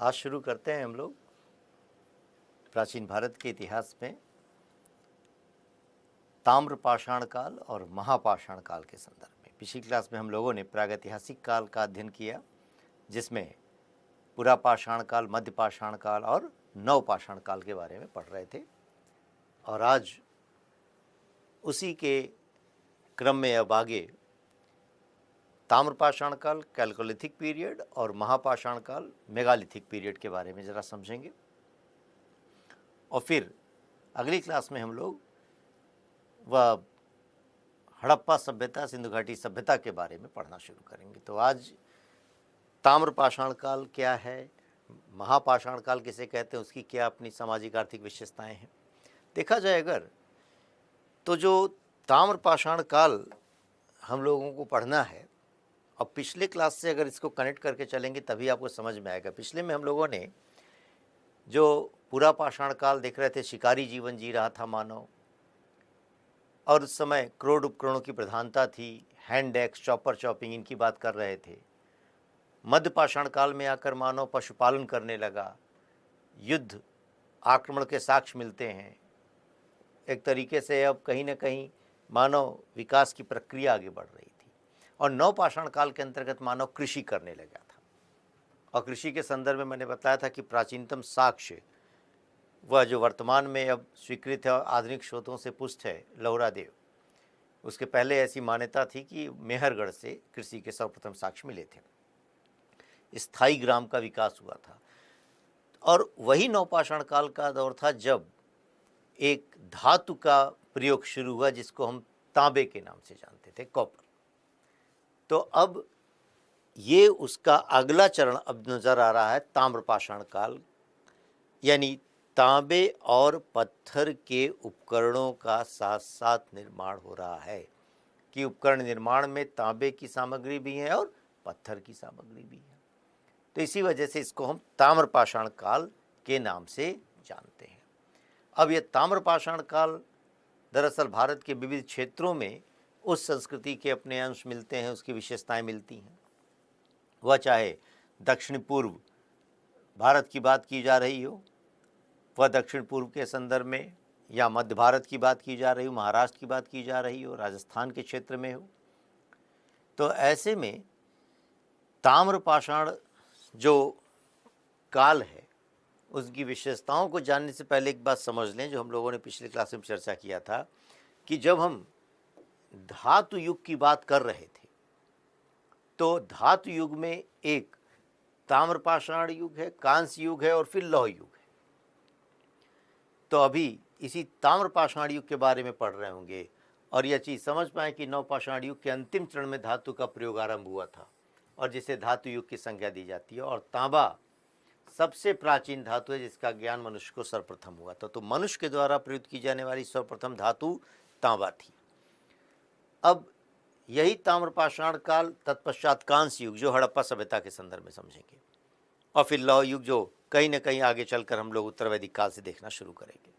आज शुरू करते हैं हम लोग प्राचीन भारत के इतिहास में ताम्रपाषाण काल और महापाषाण काल के संदर्भ में। पिछली क्लास में हम लोगों ने प्रागैतिहासिक काल का अध्ययन किया, जिसमें पुरापाषाण काल, मध्यपाषाण काल और नवपाषाण काल के बारे में पढ़ रहे थे। और आज उसी के क्रम में अब आगे ताम्रपाषाण काल, कैल्कोलिथिक पीरियड, और महापाषाण काल, मेगालिथिक पीरियड के बारे में ज़रा समझेंगे। और फिर अगली क्लास में हम लोग वह हड़प्पा सभ्यता, सिंधु घाटी सभ्यता के बारे में पढ़ना शुरू करेंगे। तो आज ताम्रपाषाण काल क्या है, महापाषाण काल किसे कहते हैं, उसकी क्या अपनी सामाजिक आर्थिक विशेषताएं हैं। देखा जाए अगर तो जो ताम्रपाषाण काल हम लोगों को पढ़ना है, अब पिछले क्लास से अगर इसको कनेक्ट करके चलेंगे तभी आपको समझ में आएगा। पिछले में हम लोगों ने जो पुरापाषाण काल देख रहे थे, शिकारी जीवन जी रहा था मानव, और उस समय क्रोड उपकरणों की प्रधानता थी, हैंड एक्स, चॉपर, चॉपिंग, इनकी बात कर रहे थे। मध्यपाषाण काल में आकर मानव पशुपालन करने लगा, युद्ध आक्रमण के साक्ष्य मिलते हैं। एक तरीके से अब कहीं ना कहीं मानव विकास की प्रक्रिया आगे बढ़ रही थी। और नवपाषाण काल के अंतर्गत मानव कृषि करने लगा था, और कृषि के संदर्भ में मैंने बताया था कि प्राचीनतम साक्ष्य वह जो वर्तमान में अब स्वीकृत है और आधुनिक स्रोतों से पुष्ट है, लौहरादेव। उसके पहले ऐसी मान्यता थी कि मेहरगढ़ से कृषि के सर्वप्रथम साक्ष्य मिले थे। स्थायी ग्राम का विकास हुआ था। और वही नवपाषाण काल का दौर था जब एक धातु का प्रयोग शुरू हुआ, जिसको हम तांबे के नाम से जानते थे, कॉपर। तो अब ये उसका अगला चरण अब नजर आ रहा है, ताम्रपाषाण काल, यानी तांबे और पत्थर के उपकरणों का साथ साथ निर्माण हो रहा है, कि उपकरण निर्माण में तांबे की सामग्री भी है और पत्थर की सामग्री भी है। तो इसी वजह से इसको हम ताम्रपाषाण काल के नाम से जानते हैं। अब यह ताम्रपाषाण काल दरअसल भारत के विविध क्षेत्रों में उस संस्कृति के अपने अंश मिलते हैं, उसकी विशेषताएं मिलती हैं। वह चाहे दक्षिण पूर्व भारत की बात की जा रही हो, वह दक्षिण पूर्व के संदर्भ में, या मध्य भारत की बात की जा रही हो, महाराष्ट्र की बात की जा रही हो, राजस्थान के क्षेत्र में हो, तो ऐसे में ताम्रपाषाण जो काल है उसकी विशेषताओं को जानने से पहले एक बात समझ लें, जो हम लोगों ने पिछले क्लास में चर्चा किया था, कि जब हम धातु युग की बात कर रहे थे तो धातु युग में एक ताम्रपाषाण युग है, कांस्य युग है और फिर लौह युग है। तो अभी इसी ताम्रपाषाण युग के बारे में पढ़ रहे होंगे और यह चीज़ समझ पाएं कि नवपाषाण युग के अंतिम चरण में धातु का प्रयोग आरंभ हुआ था, और जिसे धातु युग की संज्ञा दी जाती है। और तांबा सबसे प्राचीन धातु है जिसका ज्ञान मनुष्य को सर्वप्रथम हुआ था। तो मनुष्य के द्वारा प्रयुक्त की जाने वाली सर्वप्रथम धातु तांबा थी। अब यही ताम्रपाषाण काल तत्पश्चात कांस्य युग, जो हड़प्पा सभ्यता के संदर्भ में समझेंगे, और फिर लौह युग, जो कहीं ना कहीं आगे चलकर हम लोग उत्तर वैदिक काल से देखना शुरू करेंगे।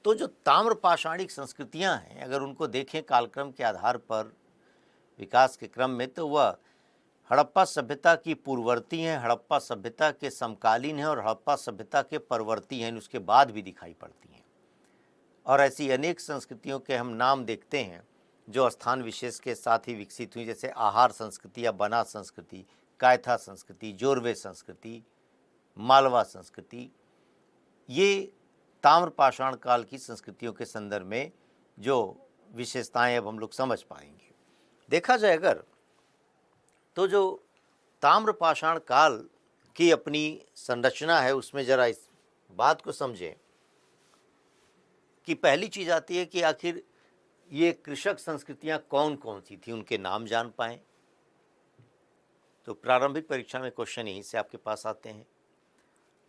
तो जो ताम्रपाषाणिक संस्कृतियां हैं, अगर उनको देखें कालक्रम के आधार पर विकास के क्रम में, तो वह हड़प्पा सभ्यता की पूर्ववर्ती हैं, हड़प्पा सभ्यता के समकालीन हैं और हड़प्पा सभ्यता के परवर्ती हैं, उसके बाद भी दिखाई पड़ती हैं। और ऐसी अनेक संस्कृतियों के हम नाम देखते हैं जो स्थान विशेष के साथ ही विकसित हुई, जैसे आहार संस्कृति या बना संस्कृति, कायथा संस्कृति, जोरवे संस्कृति, मालवा संस्कृति। ये ताम्रपाषाण काल की संस्कृतियों के संदर्भ में जो विशेषताएं अब हम लोग समझ पाएंगे। देखा जाए अगर तो जो ताम्रपाषाण काल की अपनी संरचना है, उसमें जरा इस बात को समझें कि पहली चीज आती है कि आखिर ये कृषक संस्कृतियां कौन कौन सी थी, उनके नाम जान पाएं। तो प्रारंभिक परीक्षा में क्वेश्चन यहीं से आपके पास आते हैं।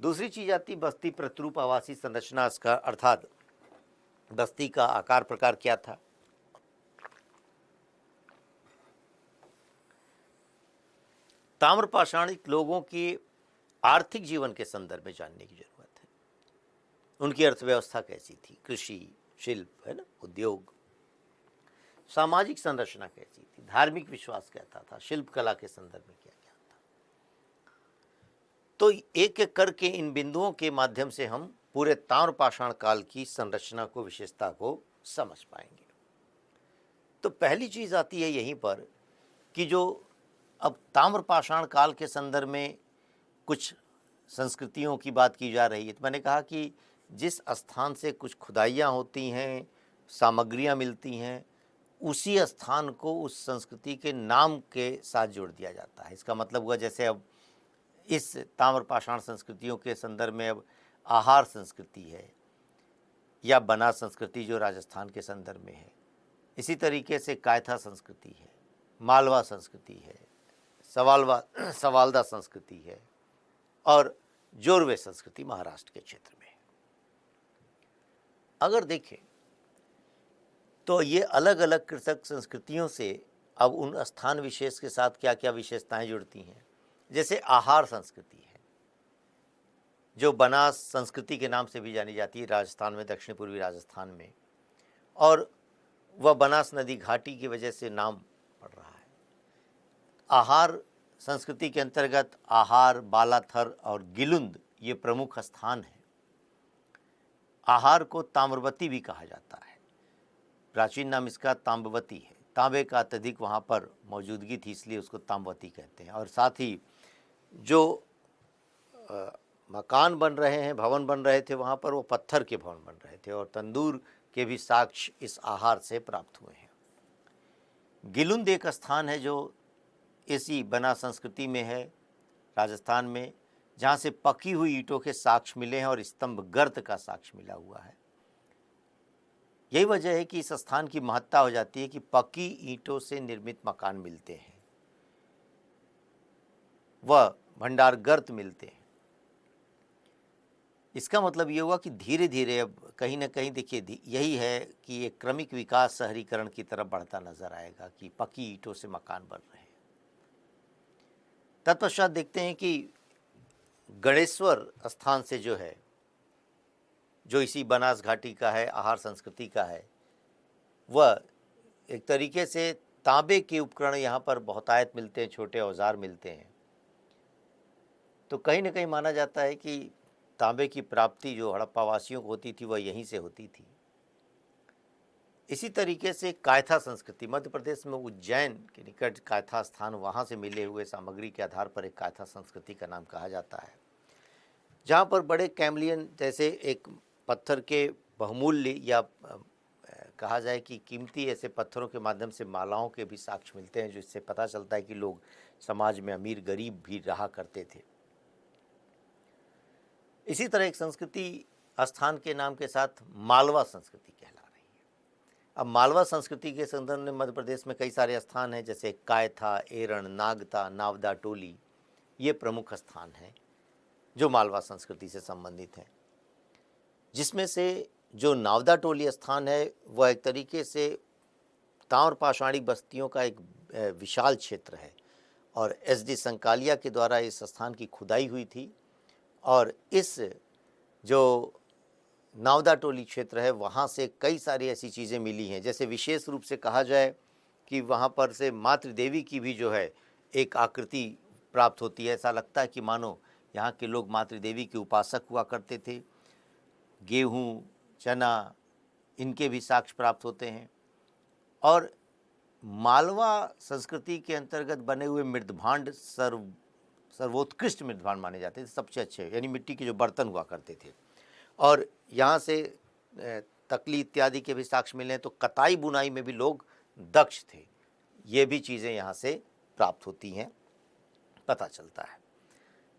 दूसरी चीज आती बस्ती प्रतिरूप आवासीय संरचना, इसका अर्थात बस्ती का आकार प्रकार क्या था। ताम्रपाषाणिक लोगों की आर्थिक जीवन के संदर्भ में जानने की जरूरत है। उनकी अर्थव्यवस्था कैसी थी, कृषि, शिल्प, है ना, उद्योग। सामाजिक संरचना कैसी थी, धार्मिक विश्वास कहता था, शिल्प कला के संदर्भ में क्या क्या था। तो एक एक करके इन बिंदुओं के माध्यम से हम पूरे ताम्रपाषाण काल की संरचना को, विशेषता को समझ पाएंगे। तो पहली चीज आती है यहीं पर कि जो अब ताम्रपाषाण काल के संदर्भ में कुछ संस्कृतियों की बात की जा रही है, तो मैंने कहा कि जिस स्थान से कुछ खुदाइयाँ होती हैं, सामग्रियाँ मिलती हैं, उसी स्थान को उस संस्कृति के नाम के साथ जोड़ दिया जाता है। इसका मतलब हुआ जैसे अब इस ताम्रपाषाण संस्कृतियों के संदर्भ में अब आहार संस्कृति है या बना संस्कृति जो राजस्थान के संदर्भ में है, इसी तरीके से कायथा संस्कृति है, मालवा संस्कृति है, सवालदा संस्कृति है और जोरवे संस्कृति महाराष्ट्र के क्षेत्र में है। अगर देखें तो ये अलग अलग कृषक संस्कृतियों से अब उन स्थान विशेष के साथ क्या क्या विशेषताएं जुड़ती हैं। जैसे आहार संस्कृति है जो बनास संस्कृति के नाम से भी जानी जाती है राजस्थान में, दक्षिण पूर्वी राजस्थान में, और वह बनास नदी घाटी की वजह से नाम पड़ रहा है। आहार संस्कृति के अंतर्गत आहार, बालाथर और गिलुंद ये प्रमुख स्थान हैं। आहार को ताम्रवती भी कहा जाता है, प्राचीन नाम इसका ताम्बवती है। तांबे का अत्यधिक वहाँ पर मौजूदगी थी इसलिए उसको ताम्बवती कहते हैं। और साथ ही जो मकान बन रहे हैं, भवन बन रहे थे वहाँ पर, वो पत्थर के भवन बन रहे थे और तंदूर के भी साक्ष्य इस आहार से प्राप्त हुए हैं। गिलुंद एक स्थान है जो इसी बना संस्कृति में है राजस्थान में, जहाँ से पकी हुई ईंटों के साक्ष्य मिले हैं और स्तंभ गर्त का साक्ष्य मिला हुआ है। यही वजह है कि इस स्थान की महत्ता हो जाती है कि पकी ईंटों से निर्मित मकान मिलते हैं, वह भंडार गर्त मिलते हैं। इसका मतलब ये हुआ कि धीरे धीरे अब कहीं ना कहीं देखिए यही है कि एक क्रमिक विकास शहरीकरण की तरफ बढ़ता नजर आएगा कि पकी ईंटों से मकान बन रहे हैं। तत्पश्चात देखते हैं कि गणेश्वर स्थान से जो है, जो इसी बनास घाटी का है, आहार संस्कृति का है, वह एक तरीके से तांबे के उपकरण यहाँ पर बहुतायत मिलते हैं, छोटे औजार मिलते हैं। तो कहीं ना कहीं माना जाता है कि तांबे की प्राप्ति जो हड़प्पा वासियों को होती थी वह यहीं से होती थी। इसी तरीके से कायथा संस्कृति, मध्य प्रदेश में उज्जैन के निकट कायथा स्थान, वहाँ से मिले हुए सामग्री के आधार पर एक कायथा संस्कृति का नाम कहा जाता है, जहाँ पर बड़े कैमलियन जैसे एक पत्थर के बहुमूल्य या कहा जाए कि कीमती ऐसे पत्थरों के माध्यम से मालाओं के भी साक्ष्य मिलते हैं, जिससे पता चलता है कि लोग समाज में अमीर गरीब भी रहा करते थे। इसी तरह एक संस्कृति स्थान के नाम के साथ मालवा संस्कृति कहला रही है। अब मालवा संस्कृति के संदर्भ में मध्य प्रदेश में कई सारे स्थान हैं, जैसे कायथा, एरण, नागता, नावदा टोली, ये प्रमुख स्थान हैं जो मालवा संस्कृति से संबंधित हैं। जिसमें से जो नावदा टोली स्थान है वह एक तरीके से ताम्रपाषाणी बस्तियों का एक विशाल क्षेत्र है और SD संकालिया के द्वारा इस स्थान की खुदाई हुई थी और इस जो नावदा टोली क्षेत्र है वहाँ से कई सारी ऐसी चीज़ें मिली हैं। जैसे विशेष रूप से कहा जाए कि वहाँ पर से मातृदेवी की भी जो है एक आकृति प्राप्त होती है। ऐसा लगता है कि मानो यहाँ के लोग मातृदेवी के उपासक हुआ करते थे। गेहूँ, चना, इनके भी साक्ष्य प्राप्त होते हैं। और मालवा संस्कृति के अंतर्गत बने हुए मृदभांड सर्वोत्कृष्ट मृदभांड माने जाते थे, सबसे अच्छे, यानी मिट्टी के जो बर्तन हुआ करते थे। और यहाँ से तकली इत्यादि के भी साक्ष्य मिले हैं। तो कताई बुनाई में भी लोग दक्ष थे, ये भी चीज़ें यहाँ से प्राप्त होती हैं, पता चलता है।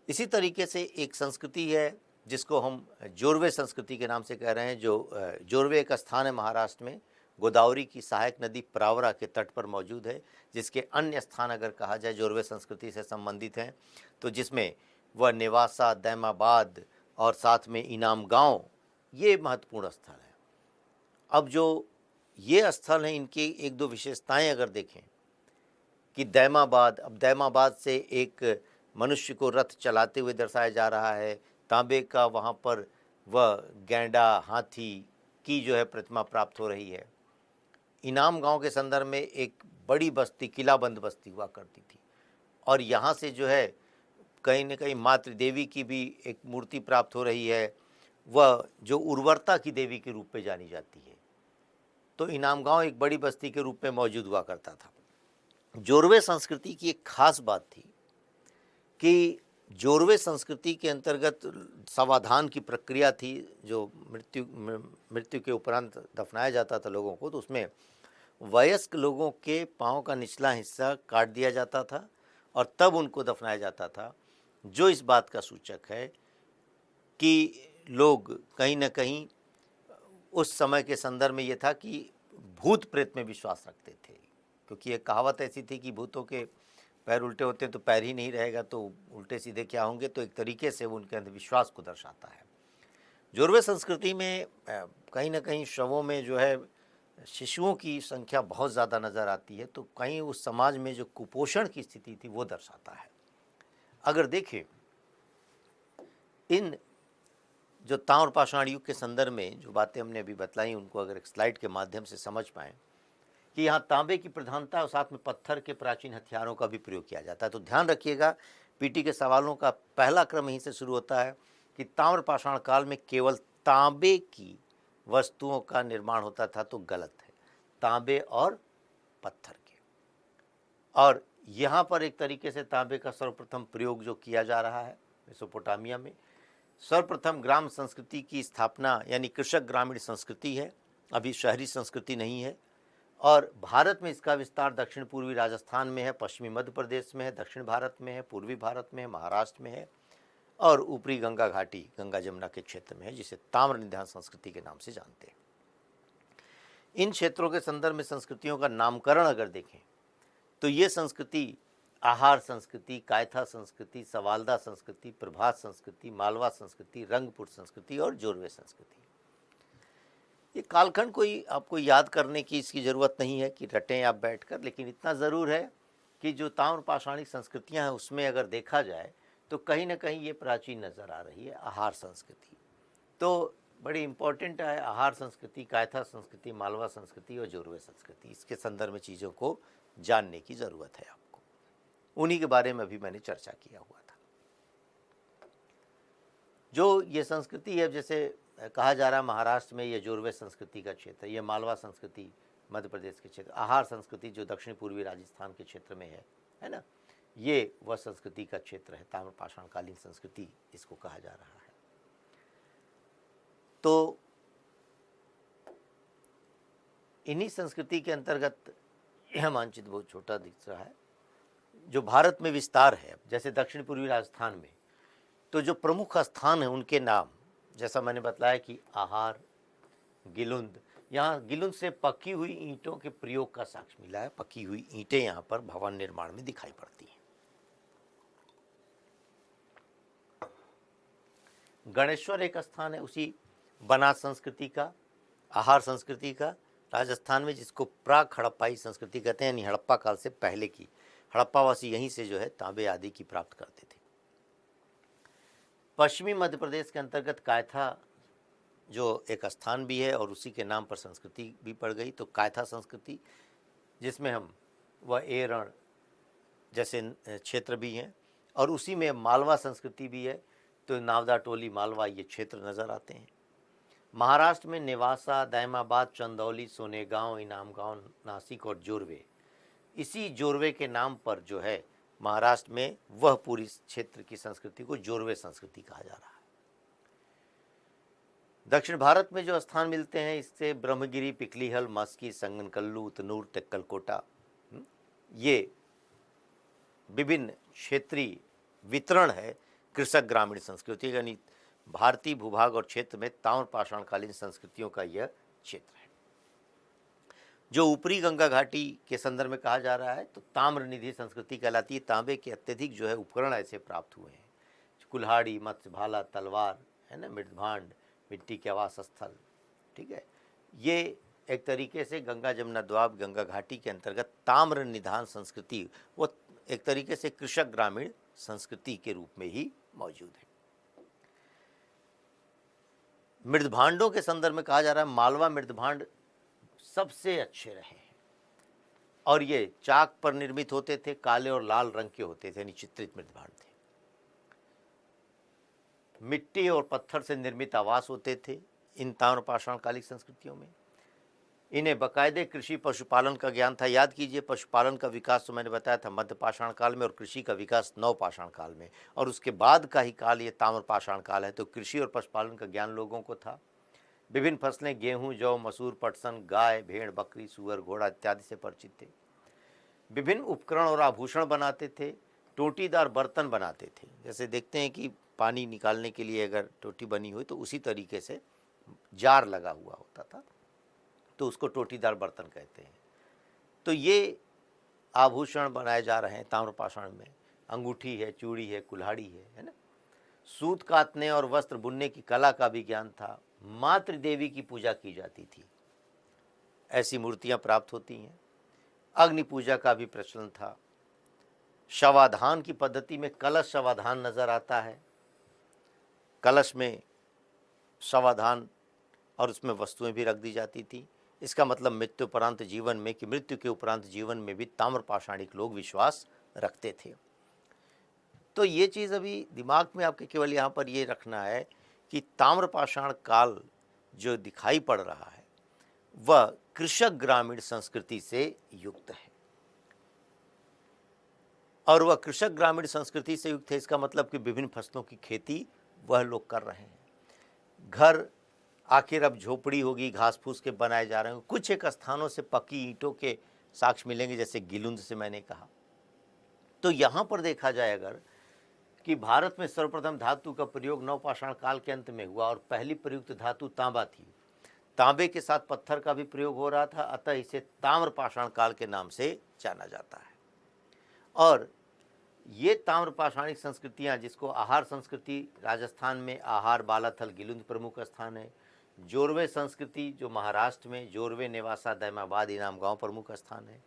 इसी तरीके से एक संस्कृति है जिसको हम जोरवे संस्कृति के नाम से कह रहे हैं। जो जोरवे एक स्थान है महाराष्ट्र में, गोदावरी की सहायक नदी प्रावरा के तट पर मौजूद है, जिसके अन्य स्थान अगर कहा जाए जोरवे संस्कृति से संबंधित हैं तो जिसमें वह नेवासा, दैमाबाद और साथ में इनाम गांव, ये महत्वपूर्ण स्थल है। अब जो ये स्थल हैं इनकी एक दो विशेषताएं अगर देखें कि दैमाबाद, अब दैमाबाद से एक मनुष्य को रथ चलाते हुए दर्शाया जा रहा है। तांबे का वहाँ पर वह गैंडा, हाथी की जो है प्रतिमा प्राप्त हो रही है। इनाम गांव के संदर्भ में एक बड़ी बस्ती, किलाबंद बस्ती हुआ करती थी और यहाँ से जो है कहीं न कहीं मातृ देवी की भी एक मूर्ति प्राप्त हो रही है, वह जो उर्वरता की देवी के रूप में जानी जाती है। तो इनाम गाँव एक बड़ी बस्ती के रूप में मौजूद हुआ करता था। जोरवे संस्कृति की एक खास बात थी कि जोरवे संस्कृति के अंतर्गत समाधान की प्रक्रिया थी, जो मृत्यु के उपरांत दफनाया जाता था लोगों को, तो उसमें वयस्क लोगों के पाँव का निचला हिस्सा काट दिया जाता था और तब उनको दफनाया जाता था, जो इस बात का सूचक है कि लोग कहीं न कहीं उस समय के संदर्भ में ये था कि भूत प्रेत में विश्वास रखते थे, क्योंकि एक कहावत ऐसी थी कि भूतों के पैर उल्टे होते हैं तो पैर ही नहीं रहेगा, तो उल्टे सीधे क्या होंगे, तो एक तरीके से वो उनके अंधविश्वास को दर्शाता है। जोरवे संस्कृति में कहीं न कहीं शवों में जो है शिशुओं की संख्या बहुत ज़्यादा नज़र आती है, तो कहीं उस समाज में जो कुपोषण की स्थिति थी वो दर्शाता है। अगर देखें इन जो ताम्र पाषाण युग के संदर्भ में जो बातें हमने अभी बतलाई, उनको अगर एक स्लाइड के माध्यम से समझ पाएँ कि यहाँ तांबे की प्रधानता और साथ में पत्थर के प्राचीन हथियारों का भी प्रयोग किया जाता है। तो ध्यान रखिएगा, पीटी के सवालों का पहला क्रम यहीं से शुरू होता है कि ताम्र पाषाण काल में केवल तांबे की वस्तुओं का निर्माण होता था, तो गलत है, तांबे और पत्थर के। और यहाँ पर एक तरीके से तांबे का सर्वप्रथम प्रयोग जो किया जा रहा है मेसोपोटामिया में, सर्वप्रथम ग्राम संस्कृति की स्थापना यानी कृषक ग्रामीण संस्कृति है, अभी शहरी संस्कृति नहीं है। और भारत में इसका विस्तार दक्षिण पूर्वी राजस्थान में है, पश्चिमी मध्य प्रदेश में है, दक्षिण भारत में है, पूर्वी भारत में है, महाराष्ट्र में है और ऊपरी गंगा घाटी गंगा जमुना के क्षेत्र में है, जिसे ताम्र निधान संस्कृति के नाम से जानते हैं। इन क्षेत्रों के संदर्भ में संस्कृतियों का नामकरण अगर देखें तो ये संस्कृति आहार संस्कृति, कायथा संस्कृति, सवालदा संस्कृति, प्रभात संस्कृति, मालवा संस्कृति, रंगपुर संस्कृति और जोरवे संस्कृति। ये कालखंड कोई आपको याद करने की इसकी ज़रूरत नहीं है कि रटें आप बैठकर, लेकिन इतना ज़रूर है कि जो ताम्र पाषाणिक संस्कृतियां हैं उसमें अगर देखा जाए तो कहीं ना कहीं ये प्राचीन नज़र आ रही है। आहार संस्कृति तो बड़ी इम्पोर्टेंट है, आहार संस्कृति, कायथा संस्कृति, मालवा संस्कृति और जोरवे संस्कृति, इसके संदर्भ में चीज़ों को जानने की ज़रूरत है आपको। उन्हीं के बारे में अभी मैंने चर्चा किया हुआ था। जो ये संस्कृति है, जैसे कहा जा रहा है महाराष्ट्र में ये जोरवे संस्कृति का क्षेत्र, ये मालवा संस्कृति मध्य प्रदेश के क्षेत्र, आहार संस्कृति जो दक्षिण पूर्वी राजस्थान के क्षेत्र में है ना, ये वह संस्कृति का क्षेत्र है, ताम्र पाषाणकालीन संस्कृति इसको कहा जा रहा है। तो इन्हीं संस्कृति के अंतर्गत यह मानचित्र बहुत छोटा दिख रहा है, जो भारत में विस्तार है। जैसे दक्षिण पूर्वी राजस्थान में तो जो प्रमुख स्थान है उनके नाम, जैसा मैंने बताया कि आहार, गिलुंद, यहाँ गिलुंद से पकी हुई ईंटों के प्रयोग का साक्ष्य मिला है। पकी हुई ईंटें यहाँ पर भवन निर्माण में दिखाई पड़ती हैं। गणेश्वर एक स्थान है उसी बनास संस्कृति का, आहार संस्कृति का, राजस्थान में, जिसको प्राग हड़प्पाई संस्कृति कहते हैं, यानी हड़प्पा काल से पहले की। हड़प्पावासी यहीं से जो है तांबे आदि की प्राप्त करते थे। पश्चिमी मध्य प्रदेश के अंतर्गत कायथा जो एक स्थान भी है और उसी के नाम पर संस्कृति भी पड़ गई, तो कायथा संस्कृति, जिसमें हम वह एरण जैसे क्षेत्र भी हैं और उसी में मालवा संस्कृति भी है, तो नावदा, टोली, मालवा ये क्षेत्र नज़र आते हैं। महाराष्ट्र में नेवासा, दैमाबाद, चंदौली, सोनेगांव, इनाम गांव, नासिक और जोरवे, इसी जोरवे के नाम पर जो है महाराष्ट्र में वह पूरी क्षेत्र की संस्कृति को जोरवे संस्कृति कहा जा रहा है। दक्षिण भारत में जो स्थान मिलते हैं इससे ब्रह्मगिरी, पिकलीहल, मस्की, संगनकल्लू, तनूर, तेक्कलकोटा, ये विभिन्न क्षेत्रीय वितरण है कृषक ग्रामीण संस्कृति, यानी भारतीय भूभाग और क्षेत्र में ताम्र पाषाणकालीन संस्कृतियों का यह क्षेत्र है। जो ऊपरी गंगा घाटी के संदर्भ में कहा जा रहा है तो ताम्र निधि संस्कृति कहलाती है। तांबे के अत्यधिक जो है उपकरण ऐसे प्राप्त हुए हैं, कुल्हाड़ी, मत्स्य भाला, तलवार, है ना, मृदभांड, मिट्टी के आवास स्थल, ठीक है, ये एक तरीके से गंगा जमुना द्वाब गंगा घाटी के अंतर्गत ताम्र निधान संस्कृति वो एक तरीके से कृषक ग्रामीण संस्कृति के रूप में ही मौजूद है। मृदभांडों के संदर्भ में कहा जा रहा है मालवा मृदभांड सबसे अच्छे रहे हैं और ये चाक पर निर्मित होते थे, काले और लाल रंग के होते थे, यानी चित्रित मृदभांड थे। मिट्टी और पत्थर से निर्मित आवास होते थे इन ताम्रपाषाण कालिक संस्कृतियों में। इन्हें बाकायदे कृषि पशुपालन का ज्ञान था। याद कीजिए, पशुपालन का विकास तो मैंने बताया था मध्य पाषाण काल में, और कृषि का विकास नव पाषाण काल में, और उसके बाद का ही काल ये ताम्रपाषाण काल है। तो कृषि और पशुपालन का ज्ञान लोगों को था। विभिन्न फसलें गेहूं, जौ, मसूर, पटसन, गाय, भेड़, बकरी, सुअर, घोड़ा इत्यादि से परिचित थे। विभिन्न उपकरण और आभूषण बनाते थे। टोटीदार बर्तन बनाते थे। जैसे देखते हैं कि पानी निकालने के लिए अगर टोटी बनी हुई तो उसी तरीके से जार लगा हुआ होता था, तो उसको टोटीदार बर्तन कहते हैं। तो ये आभूषण बनाए जा रहे हैं ताम्रपाषाण में। अंगूठी है, चूड़ी है, कुल्हाड़ी है ना। सूत कातने और वस्त्र बुनने की कला का भी ज्ञान था। मातृ देवी की पूजा की जाती थी, ऐसी मूर्तियां प्राप्त होती हैं। अग्नि पूजा का भी प्रचलन था। शवाधान की पद्धति में कलश शवाधान नजर आता है। कलश में शवाधान और उसमें वस्तुएं भी रख दी जाती थी। इसका मतलब मृत्यु उपरांत जीवन में, कि मृत्यु के उपरांत जीवन में भी ताम्रपाषाणिक लोग विश्वास रखते थे। तो ये चीज़ अभी दिमाग में आपके केवल यहाँ पर ये रखना है कि ताम्रपाषाण काल जो दिखाई पड़ रहा है वह कृषक ग्रामीण संस्कृति से युक्त है। और वह कृषक ग्रामीण संस्कृति से युक्त है, इसका मतलब कि विभिन्न फसलों की खेती वह लोग कर रहे हैं। घर आखिर अब झोपड़ी होगी, घास फूस के बनाए जा रहे हैं। कुछ एक स्थानों से पक्की ईंटों के साक्ष्य मिलेंगे, जैसे गिलुंद से मैंने कहा। तो यहाँ पर देखा जाए अगर कि भारत में सर्वप्रथम धातु का प्रयोग नवपाषाण काल के अंत में हुआ, और पहली प्रयुक्त धातु तांबा थी। तांबे के साथ पत्थर का भी प्रयोग हो रहा था, अतः इसे ताम्रपाषाण काल के नाम से जाना जाता है। और ये ताम्रपाषाणिक संस्कृतियाँ, जिसको आहार संस्कृति, राजस्थान में आहार, बालाथल, गिलुंद प्रमुख स्थान है। जोरवे संस्कृति जो महाराष्ट्र में, जोरवे, नेवासा, दैमाबाद, इनाम गांव प्रमुख स्थान है।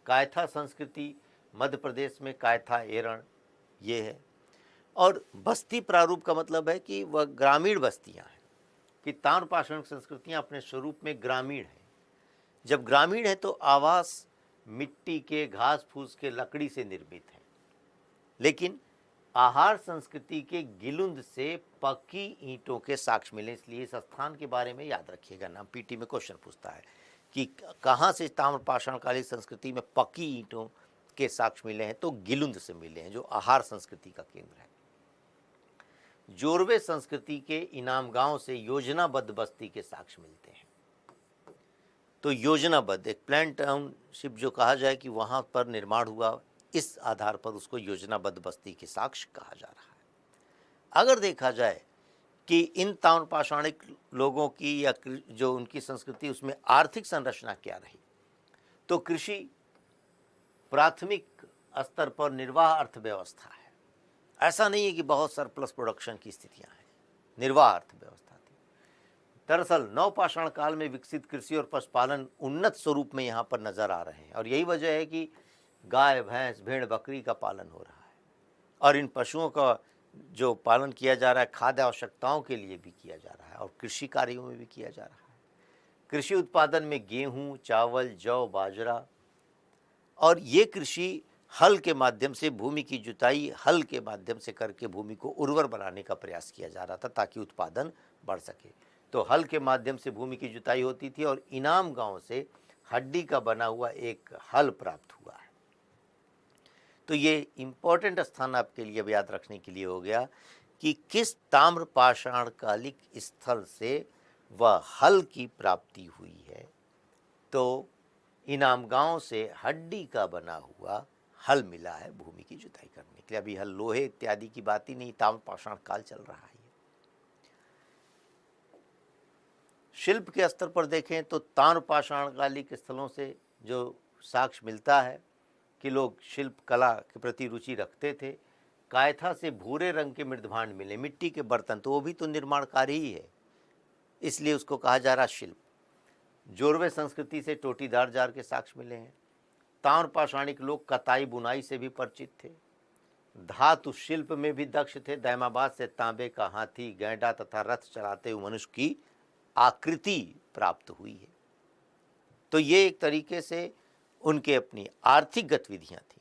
कायथा संस्कृति मध्य प्रदेश में, कायथा, एरण ये है। और बस्ती प्रारूप का मतलब है कि वह ग्रामीण बस्तियां हैं, कि ताम्रपाषाण संस्कृतियां अपने स्वरूप में ग्रामीण हैं। जब ग्रामीण है तो आवास मिट्टी के, घास फूस के, लकड़ी से निर्मित है। लेकिन आहार संस्कृति के गिलुंद से पक्की ईंटों के साक्ष्य मिले। इसलिए इस स्थान के बारे में याद रखिएगा, नाम पीटी में क्वेश्चन पूछता है कि कहाँ से ताम्रपाषाण कालीन संस्कृति में पक्की ईंटों के साक्ष्य मिले हैं, तो गिलुंद से मिले हैं, जो आहार संस्कृति का केंद्र है। जोरवे संस्कृति के इनाम गांव से योजनाबद्ध बस्ती के साक्ष्य मिलते हैं। तो योजनाबद्ध एक प्लान टाउनशिप जो कहा जाए कि वहां पर निर्माण हुआ, इस आधार पर उसको योजनाबद्ध बस्ती के साक्ष्य कहा जा रहा है। अगर देखा जाए कि इन ताम्रपाषाणिक लोगों की या जो उनकी संस्कृति, उसमें आर्थिक संरचना क्या रही, तो कृषि प्राथमिक स्तर पर निर्वाह अर्थव्यवस्था है। ऐसा नहीं है कि बहुत सरप्लस प्रोडक्शन की स्थितियां हैं, निर्वाह अर्थव्यवस्था थी। दरअसल नवपाषाण काल में विकसित कृषि और पशुपालन उन्नत स्वरूप में यहाँ पर नजर आ रहे हैं, और यही वजह है कि गाय, भैंस, भेड़, बकरी का पालन हो रहा है। और इन पशुओं का जो पालन किया जा रहा है खाद्य आवश्यकताओं के लिए भी किया जा रहा है, और कृषि कार्यों में भी किया जा रहा है। कृषि उत्पादन में गेहूं, चावल, जौ, बाजरा, और ये कृषि हल के माध्यम से, भूमि की जुताई हल के माध्यम से करके भूमि को उर्वर बनाने का प्रयास किया जा रहा था, ताकि उत्पादन बढ़ सके। तो हल के माध्यम से भूमि की जुताई होती थी, और इनाम गांव से हड्डी का बना हुआ एक हल प्राप्त हुआ है। तो ये इम्पोर्टेंट स्थान आपके लिए अब याद रखने के लिए हो गया कि किस ताम्रपाषाण कालिक स्थल से वह हल की प्राप्ति हुई है। तो इनाम गांव से हड्डी का बना हुआ हल मिला है भूमि की जुताई करने के लिए। अभी हल लोहे इत्यादि की बात ही नहीं, ताम्रपाषाण काल चल रहा है। शिल्प के स्तर पर देखें तो ताम्रपाषाण कालिक स्थलों से जो साक्ष्य मिलता है कि लोग शिल्प कला के प्रति रुचि रखते थे। कायथा से भूरे रंग के मृदभांड मिले, मिट्टी के बर्तन, तो वो भी तो निर्माण कार्य ही है, इसलिए उसको कहा जा रहा शिल्प। जोरवे संस्कृति से टोटीदार जार के साक्ष्य मिले हैं। ताम्रपाषाणिक लोग कताई बुनाई से भी परिचित थे। धातु शिल्प में भी दक्ष थे। दैमाबाद से तांबे का हाथी, गैंडा तथा रथ चलाते हुए मनुष्य की आकृति प्राप्त हुई है। तो ये एक तरीके से उनके अपनी आर्थिक गतिविधियां थी।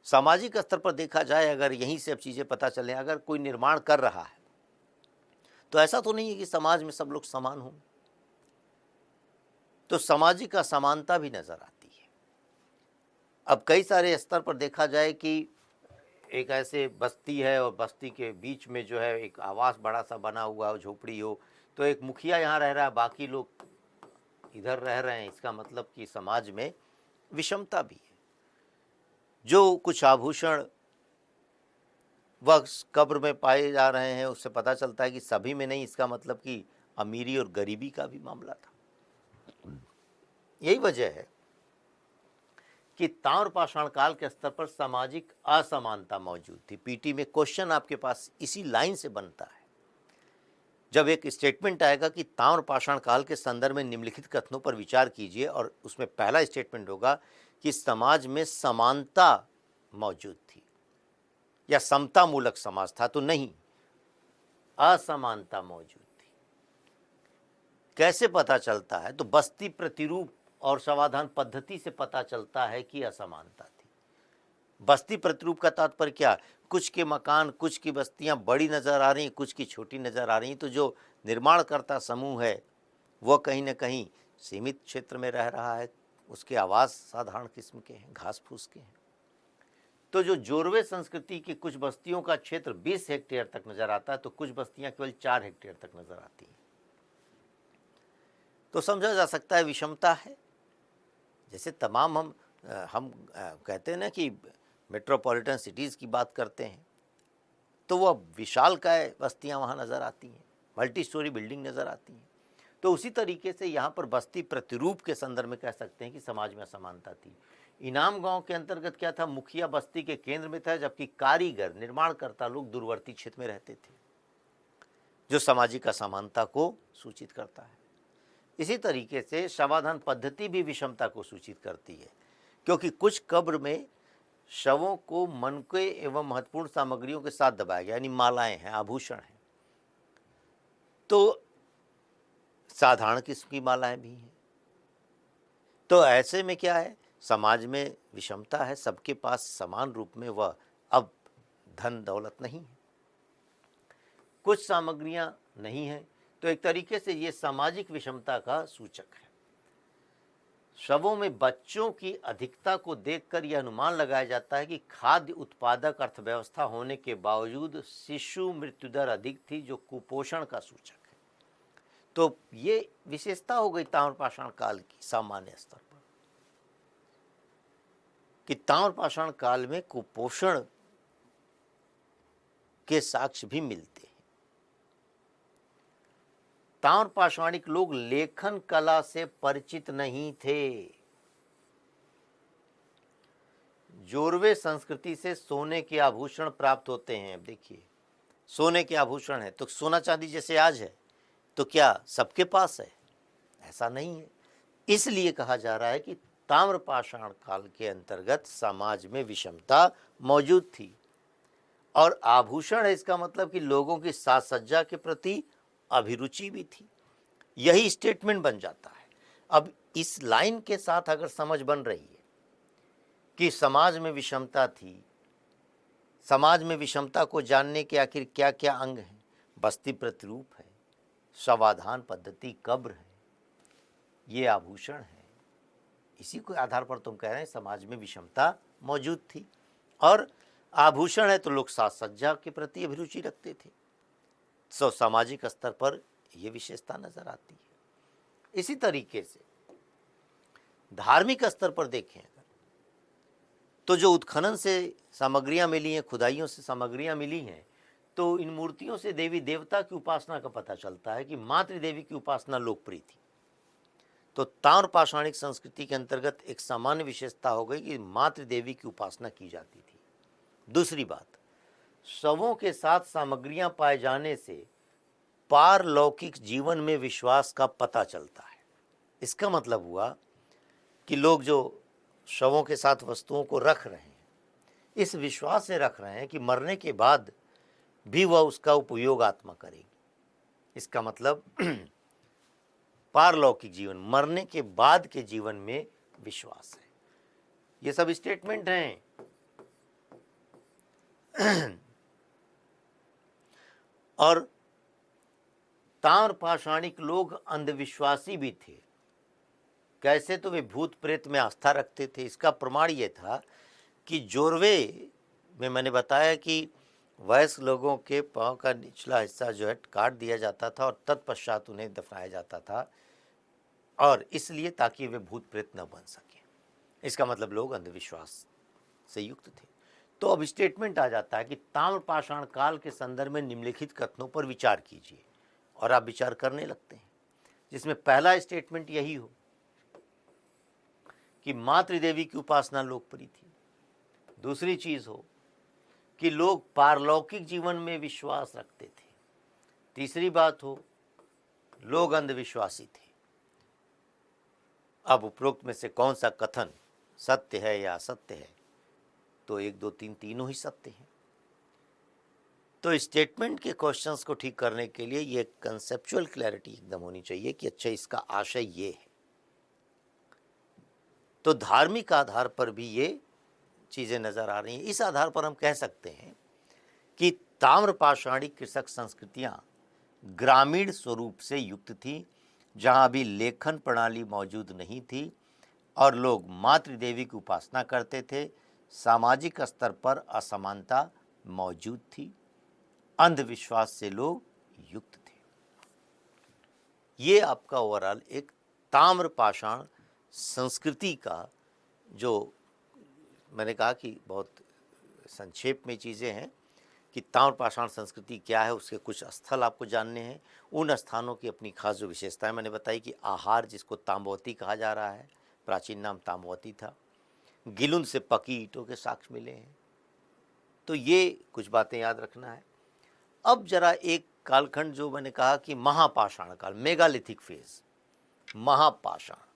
सामाजिक स्तर पर देखा जाए, अगर यहीं से अब चीज़ें पता चलें, अगर कोई निर्माण कर रहा है तो ऐसा तो नहीं है कि समाज में सब लोग समान हों। तो सामाजिक असमानता भी नजर आती है। अब कई सारे स्तर पर देखा जाए कि एक ऐसे बस्ती है और बस्ती के बीच में जो है एक आवास बड़ा सा बना हुआ हो, झोपड़ी हो, तो एक मुखिया यहाँ रह रहा है, बाकी लोग इधर रह रहे हैं। इसका मतलब कि समाज में विषमता भी है। जो कुछ आभूषण वह कब्र में पाए जा रहे हैं उससे पता चलता है कि सभी में नहीं, इसका मतलब कि अमीरी और गरीबी का भी मामला था। यही वजह है कि ताम्रपाषाण काल के स्तर पर सामाजिक असमानता मौजूद थी। पीटी में क्वेश्चन आपके पास इसी लाइन से बनता है। जब एक स्टेटमेंट आएगा कि ताम्रपाषाण काल के संदर्भ में निम्नलिखित कथनों पर विचार कीजिए, और उसमें पहला स्टेटमेंट होगा कि समाज में समानता मौजूद थी या समता मूलक समाज था, तो नहीं, असमानता मौजूद थी। कैसे पता चलता है? तो बस्ती प्रतिरूप और समाधान पद्धति से पता चलता है कि असमानता थी। बस्ती प्रतिरूप का तात्पर्य क्या? कुछ के मकान, कुछ की बस्तियां बड़ी नजर आ रही, कुछ की छोटी नजर आ रही। तो जो निर्माणकर्ता समूह है वह कहीं ना कहीं सीमित क्षेत्र में रह रहा है, उसके आवास साधारण किस्म के हैं, घास फूस के हैं। तो जो जोरवे संस्कृति की कुछ बस्तियों का क्षेत्र 20 हेक्टेयर तक नजर आता है, तो कुछ बस्तियां केवल 4 हेक्टेयर तक नजर आती हैं। तो समझा जा सकता है विषमता है। जैसे तमाम हम कहते हैं ना कि मेट्रोपॉलिटन सिटीज़ की बात करते हैं, तो वह विशालकाय बस्तियां वहाँ नज़र आती हैं, मल्टी स्टोरी बिल्डिंग नज़र आती हैं। तो उसी तरीके से यहाँ पर बस्ती प्रतिरूप के संदर्भ में कह सकते हैं कि समाज में असमानता थी। इनाम गांव के अंतर्गत क्या था? मुखिया बस्ती के केंद्र में था, जबकि कारीगर, निर्माणकर्ता लोग दूरवर्ती क्षेत्र में रहते थे, जो सामाजिक असमानता को सूचित करता है। इसी तरीके से समाधान पद्धति भी विषमता को सूचित करती है, क्योंकि कुछ कब्र में शवों को मनके एवं महत्वपूर्ण सामग्रियों के साथ दबाया गया, यानी मालाएं हैं, आभूषण हैं। तो साधारण किस्म की मालाएं भी हैं। तो ऐसे में क्या है? समाज में विषमता है, सबके पास समान रूप में वह अब धन दौलत नहीं है, कुछ सामग्रियां नहीं है। तो एक तरीके से ये सामाजिक विषमता का सूचक है। शवों में बच्चों की अधिकता को देखकर यह अनुमान लगाया जाता है कि खाद्य उत्पादक अर्थव्यवस्था होने के बावजूद शिशु मृत्यु दर अधिक थी, जो कुपोषण का सूचक है। तो ये विशेषता हो गई ताम्रपाषाण काल की सामान्य स्तर पर, कि ताम्रपाषाण काल में कुपोषण के साक्ष्य भी मिलते हैं। ताम्रपाषाणिक लोग लेखन कला से परिचित नहीं थे। जोरवे संस्कृति से सोने के आभूषण प्राप्त होते हैं। अब देखिए, सोने के आभूषण है तो सोना चांदी जैसे आज है, तो क्या सबके पास है? ऐसा नहीं है। इसलिए कहा जा रहा है कि ताम्रपाषाण काल के अंतर्गत समाज में विषमता मौजूद थी। और आभूषण है, इसका मतलब कि लोगों की साज सज्जा के प्रति अभिरुचि भी थी। यही स्टेटमेंट बन जाता है। अब इस लाइन के साथ अगर समझ बन रही है कि समाज में विषमता थी, समाज में विषमता को जानने के आखिर क्या क्या अंग हैं? बस्ती प्रतिरूप है, समाधान पद्धति कब्र है, ये आभूषण है। इसी के आधार पर तुम कह रहे हैं समाज में विषमता मौजूद थी। और आभूषण है तो लोग साज सज्जा के प्रति अभिरुचि रखते थे। सो सामाजिक स्तर पर यह विशेषता नजर आती है। इसी तरीके से धार्मिक स्तर पर देखें अगर, तो जो उत्खनन से सामग्रियां मिली हैं, खुदाइयों से सामग्रियां मिली हैं, तो इन मूर्तियों से देवी देवता की उपासना का पता चलता है कि मातृ देवी की उपासना लोकप्रिय थी। तो ताम्रपाषाणिक संस्कृति के अंतर्गत एक सामान्य विशेषता हो गई कि मातृ देवी की उपासना की जाती थी। दूसरी बात, शवों के साथ सामग्रियां पाए जाने से पारलौकिक जीवन में विश्वास का पता चलता है। इसका मतलब हुआ कि लोग जो शवों के साथ वस्तुओं को रख रहे हैं, इस विश्वास से रख रहे हैं कि मरने के बाद भी वह उसका उपयोग आत्मा करेगी। इसका मतलब पारलौकिक जीवन, मरने के बाद के जीवन में विश्वास है। ये सब स्टेटमेंट हैं। और ताम्रपाषाणिक लोग अंधविश्वासी भी थे। कैसे? तो वे भूत प्रेत में आस्था रखते थे। इसका प्रमाण ये था कि जोरवे में मैंने बताया कि वयस्क लोगों के पांव का निचला हिस्सा जो है काट दिया जाता था और तत्पश्चात उन्हें दफनाया जाता था, और इसलिए ताकि वे भूत प्रेत न बन सके। इसका मतलब लोग अंधविश्वास से युक्त थे। तो अब स्टेटमेंट आ जाता है कि ताम्रपाषाण काल के संदर्भ में निम्नलिखित कथनों पर विचार कीजिए, और आप विचार करने लगते हैं, जिसमें पहला स्टेटमेंट यही हो कि मातृदेवी की उपासना लोकप्रिय थी। दूसरी चीज हो कि लोग पारलौकिक जीवन में विश्वास रखते थे। तीसरी बात हो, लोग अंधविश्वासी थे। अब उपरोक्त में से कौन सा कथन सत्य है या असत्य है? तो 1 2 3 तीनों ही सत्य हैं। तो स्टेटमेंट के क्वेश्चंस को ठीक करने के लिए ये कंसेप्चुअल क्लैरिटी एकदम होनी चाहिए कि अच्छा, इसका आशय ये है। तो धार्मिक आधार पर भी ये चीजें नजर आ रही हैं। इस आधार पर हम कह सकते हैं कि ताम्रपाषाणी कृषक संस्कृतियां ग्रामीण स्वरूप से युक्त थी, जहां अभी लेखन प्रणाली मौजूद नहीं थी और लोग मातृदेवी की उपासना करते थे। सामाजिक स्तर पर असमानता मौजूद थी, अंधविश्वास से लोग युक्त थे। ये आपका ओवरऑल एक ताम्रपाषाण संस्कृति का, जो मैंने कहा कि बहुत संक्षेप में चीज़ें हैं कि ताम्रपाषाण संस्कृति क्या है, उसके कुछ स्थल आपको जानने हैं। उन स्थानों की अपनी खास जो विशेषताएं मैंने बताई कि आहार, जिसको ताम्बवती कहा जा रहा है, प्राचीन नाम ताम्बवती था। गिलुन से पकी ईंटों के साक्ष्य मिले हैं। तो ये कुछ बातें याद रखना है। अब जरा एक कालखंड जो मैंने कहा कि महापाषाण काल, मेगालिथिक फेज, महापाषाण,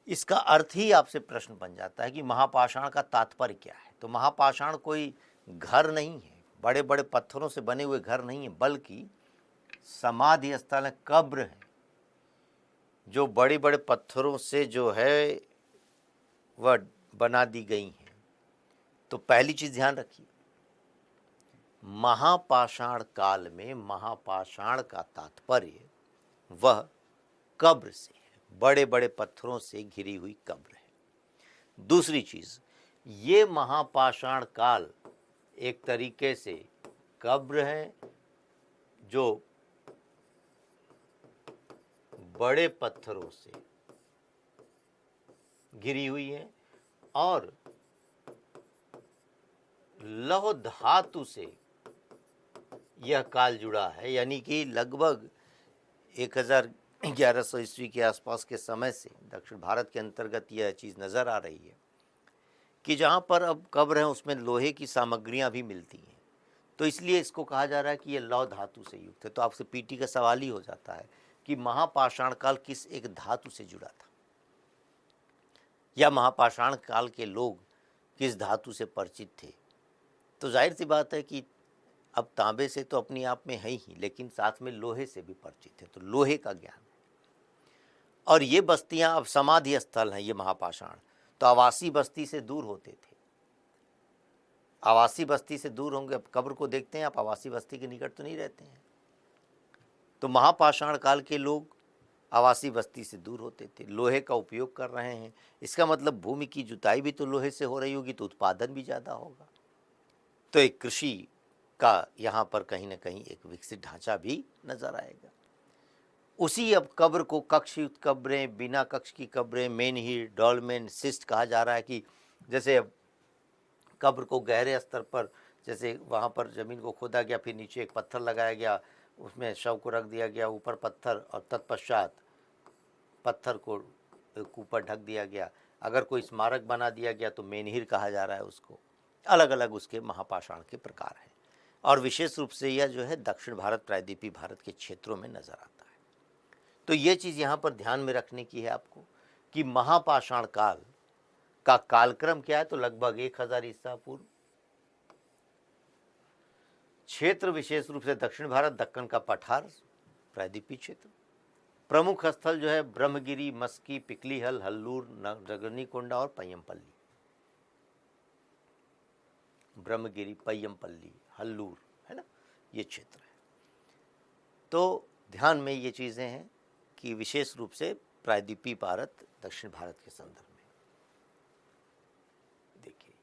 इसका अर्थ ही आपसे प्रश्न बन जाता है कि महापाषाण का तात्पर्य क्या है। तो महापाषाण कोई घर नहीं है, बड़े बड़े पत्थरों से बने हुए घर नहीं है, बल्कि समाधि स्थल है, कब्र है, जो बड़े बड़े पत्थरों से जो है वह बना दी गई हैं। तो पहली चीज ध्यान रखिए, महापाषाण काल में महापाषाण का तात्पर्य वह कब्र से है, बड़े बड़े पत्थरों से घिरी हुई कब्र है। दूसरी चीज, ये महापाषाण काल एक तरीके से कब्र है जो बड़े पत्थरों से घिरी हुई है और लौह धातु से यह काल जुड़ा है, यानी कि लगभग 1100 ईस्वी के आसपास के समय से दक्षिण भारत के अंतर्गत यह चीज़ नज़र आ रही है कि जहाँ पर अब कब्र है उसमें लोहे की सामग्रियाँ भी मिलती हैं। तो इसलिए इसको कहा जा रहा है कि यह लौह धातु से युक्त है। तो आपसे पीटी का सवाल ही हो जाता है कि महापाषाण काल किस एक धातु से जुड़ा था, या महापाषाण काल के लोग किस धातु से परिचित थे। तो जाहिर सी बात है कि अब तांबे से तो अपने आप में है ही, लेकिन साथ में लोहे से भी परिचित है, तो लोहे का ज्ञान है। और ये बस्तियां अब समाधि स्थल हैं, ये महापाषाण, तो आवासीय बस्ती से दूर होते थे। आवासीय बस्ती से दूर होंगे, अब कब्र को देखते हैं आप, आवासीय बस्ती के निकट तो नहीं रहते हैं। तो महापाषाण काल के लोग आवासीय बस्ती से दूर होते थे, लोहे का उपयोग कर रहे हैं। इसका मतलब भूमि की जुताई भी तो लोहे से हो रही होगी, तो उत्पादन भी ज़्यादा होगा। तो एक कृषि का यहाँ पर कहीं ना कहीं एक विकसित ढांचा भी नजर आएगा। उसी अब कब्र को कक्षयुक्त कब्रें, बिना कक्ष की कब्रें, मेनहीर, डॉलमेन, सिस्ट कहा जा रहा है कि जैसे अब कब्र को गहरे स्तर पर, जैसे वहाँ पर ज़मीन को खोदा गया, फिर नीचे एक पत्थर लगाया गया, उसमें शव को रख दिया गया, ऊपर पत्थर, और तत्पश्चात पत्थर को ऊपर ढक दिया गया। अगर कोई स्मारक बना दिया गया तो मेनहीर कहा जा रहा है उसको। अलग अलग उसके महापाषाण के प्रकार हैं, और विशेष रूप से यह जो है दक्षिण भारत, प्रायद्वीपीय भारत के क्षेत्रों में नजर आता है। तो ये चीज़ यहाँ पर ध्यान में रखने की है आपको कि महापाषाण काल का कालक्रम क्या है। तो लगभग 1000 ईसा पूर्व। क्षेत्र विशेष रूप से दक्षिण भारत, दक्कन का पठार, प्रायद्वीपीय क्षेत्र। प्रमुख स्थल जो है ब्रह्मगिरी, मस्की, पिकलीहल, हल्लूर, नगरनीकोंडा और पय्यमपल्ली। ब्रह्मगिरी, पय्यमपल्ली, हल्लूर, है ना, ये क्षेत्र है। तो ध्यान में ये चीज़ें हैं कि विशेष रूप से प्रायद्वीपीय भारत, दक्षिण भारत के संदर्भ में देखिए,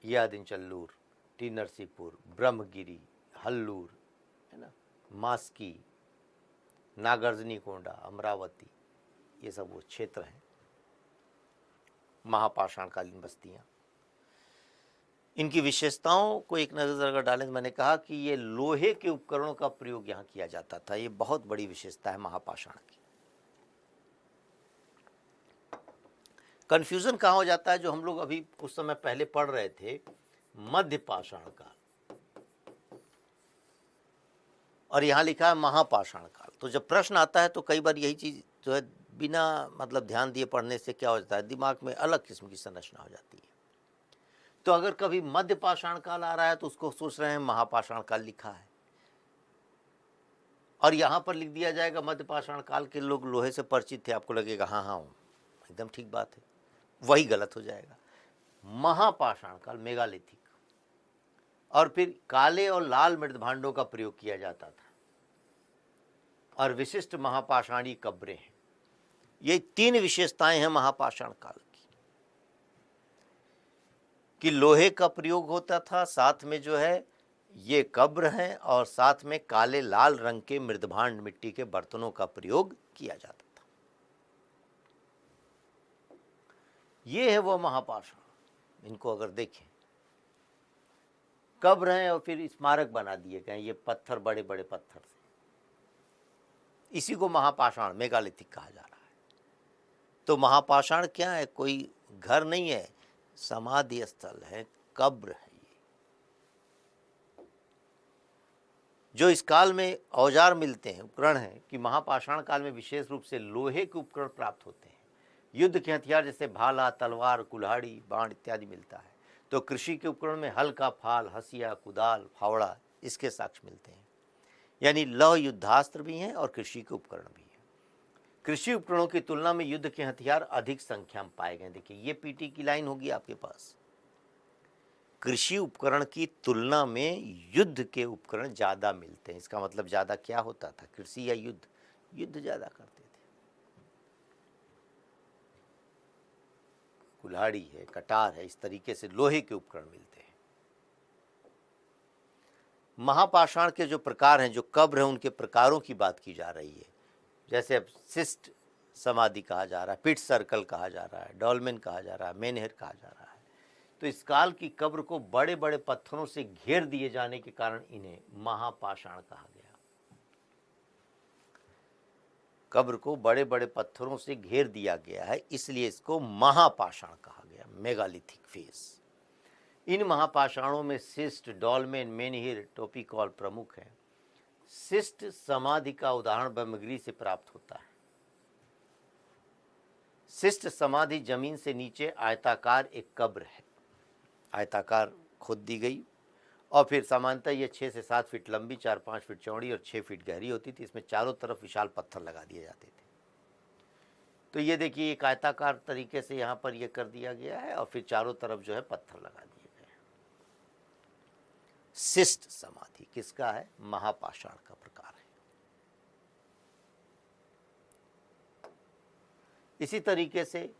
यादिनचल्लूर, टी नरसीपुर, ब्रह्मगिरी, हल्लूर, है ना, मास्की, नागार्जुनी कोंडा, अमरावती, ये सब वो क्षेत्र हैं, महापाषाणकालीन बस्तियां। इनकी विशेषताओं को एक नज़र अगर डालें तो मैंने कहा कि ये लोहे के उपकरणों का प्रयोग यहाँ किया जाता था। ये बहुत बड़ी विशेषता है महापाषाण की। कंफ्यूजन कहाँ हो जाता है, जो हम लोग अभी कुछ समय पहले पढ़ रहे थे, मध्य पाषाण काल, और यहाँ लिखा है महापाषाण काल। तो जब प्रश्न आता है तो कई बार यही चीज़ जो है बिना मतलब ध्यान दिए पढ़ने से क्या हो जाता है, दिमाग में अलग किस्म की संरचना हो जाती है। तो अगर कभी मध्य पाषाण काल आ रहा है तो उसको सोच रहे हैं महापाषाण काल लिखा है, और यहाँ पर लिख दिया जाएगा मध्य पाषाण काल के लोग लोहे से परिचित थे, आपको लगेगा हाँ हाँ एकदम ठीक बात है, वही गलत हो जाएगा। महापाषाण काल मेगालिथिक, और फिर काले और लाल मृदभांडों का प्रयोग किया जाता था, और विशिष्ट महापाषाणी कब्रें हैं। ये 3 विशेषताएं हैं महापाषाण काल की, कि लोहे का प्रयोग होता था, साथ में जो है ये कब्र हैं, और साथ में काले लाल रंग के मृदभांड मिट्टी के बर्तनों का प्रयोग किया जाता था। ये है वो महापाषाण। इनको अगर देखें, कब्र हैं और फिर स्मारक बना दिए गए, ये पत्थर, बड़े बड़े पत्थर से, इसी को महापाषाण मेगालिथिक कहा जा रहा है। तो महापाषाण क्या है, कोई घर नहीं है, समाधि स्थल है, कब्र है। ये जो इस काल में औजार मिलते हैं, उपकरण हैं, कि महापाषाण काल में विशेष रूप से लोहे के उपकरण प्राप्त होते हैं। युद्ध के हथियार जैसे भाला, तलवार, कुल्हाड़ी, बाण इत्यादि मिलता है। तो कृषि के उपकरण में हल का फाल, हसिया, कुदाल, फावड़ा, इसके साक्ष्य मिलते हैं। यानी लौह युद्धास्त्र भी हैं और कृषि के उपकरण भी हैं। कृषि उपकरणों की तुलना में युद्ध के हथियार अधिक संख्या में पाए गए। देखिए, ये पीटी की लाइन होगी आपके पास। कृषि उपकरण की तुलना में युद्ध के उपकरण ज्यादा मिलते हैं। इसका मतलब ज्यादा क्या होता था, कृषि या युद्ध? युद्ध ज्यादा करते थे। कुल्हाड़ी है, कटार है, इस तरीके से लोहे के उपकरण मिलते हैं। महापाषाण के जो प्रकार हैं, जो कब्र हैं, उनके प्रकारों की बात की जा रही है। जैसे अब शिष्ट समाधि कहा जा रहा है, पिट सर्कल कहा जा रहा है, डॉल्मेन कहा जा रहा है, मेनहिर कहा जा रहा है। तो इस काल की कब्र को बड़े बड़े पत्थरों से घेर दिए जाने के कारण इन्हें महापाषाण कहा गया। कब्र को बड़े बड़े पत्थरों से घेर दिया गया है, इसलिए इसको महापाषाण कहा गया, मेगालिथिक फेज। इन महापाषाणों में शिष्ट, डॉल्मेन, मेनहिर, टोपिकॉल प्रमुख है। शिष्ट समाधि का उदाहरण ब्रह्मगिरी से प्राप्त होता है। शिष्ट समाधि जमीन से नीचे आयताकार एक कब्र है, आयताकार खोद दी गई, और फिर सामान्यतः ये 6 से 7 फीट लंबी, 4-5 फीट चौड़ी और 6 फीट गहरी होती थी। इसमें चारों तरफ विशाल पत्थर लगा दिए जाते थे। तो ये देखिए, एक आयताकार तरीके से यहाँ पर ये कर दिया गया है, और फिर चारों तरफ जो है पत्थर लगा दिए गए हैं। शिष्ट समाधि किसका है? महापाषाण का प्रकार है। इसी तरीके से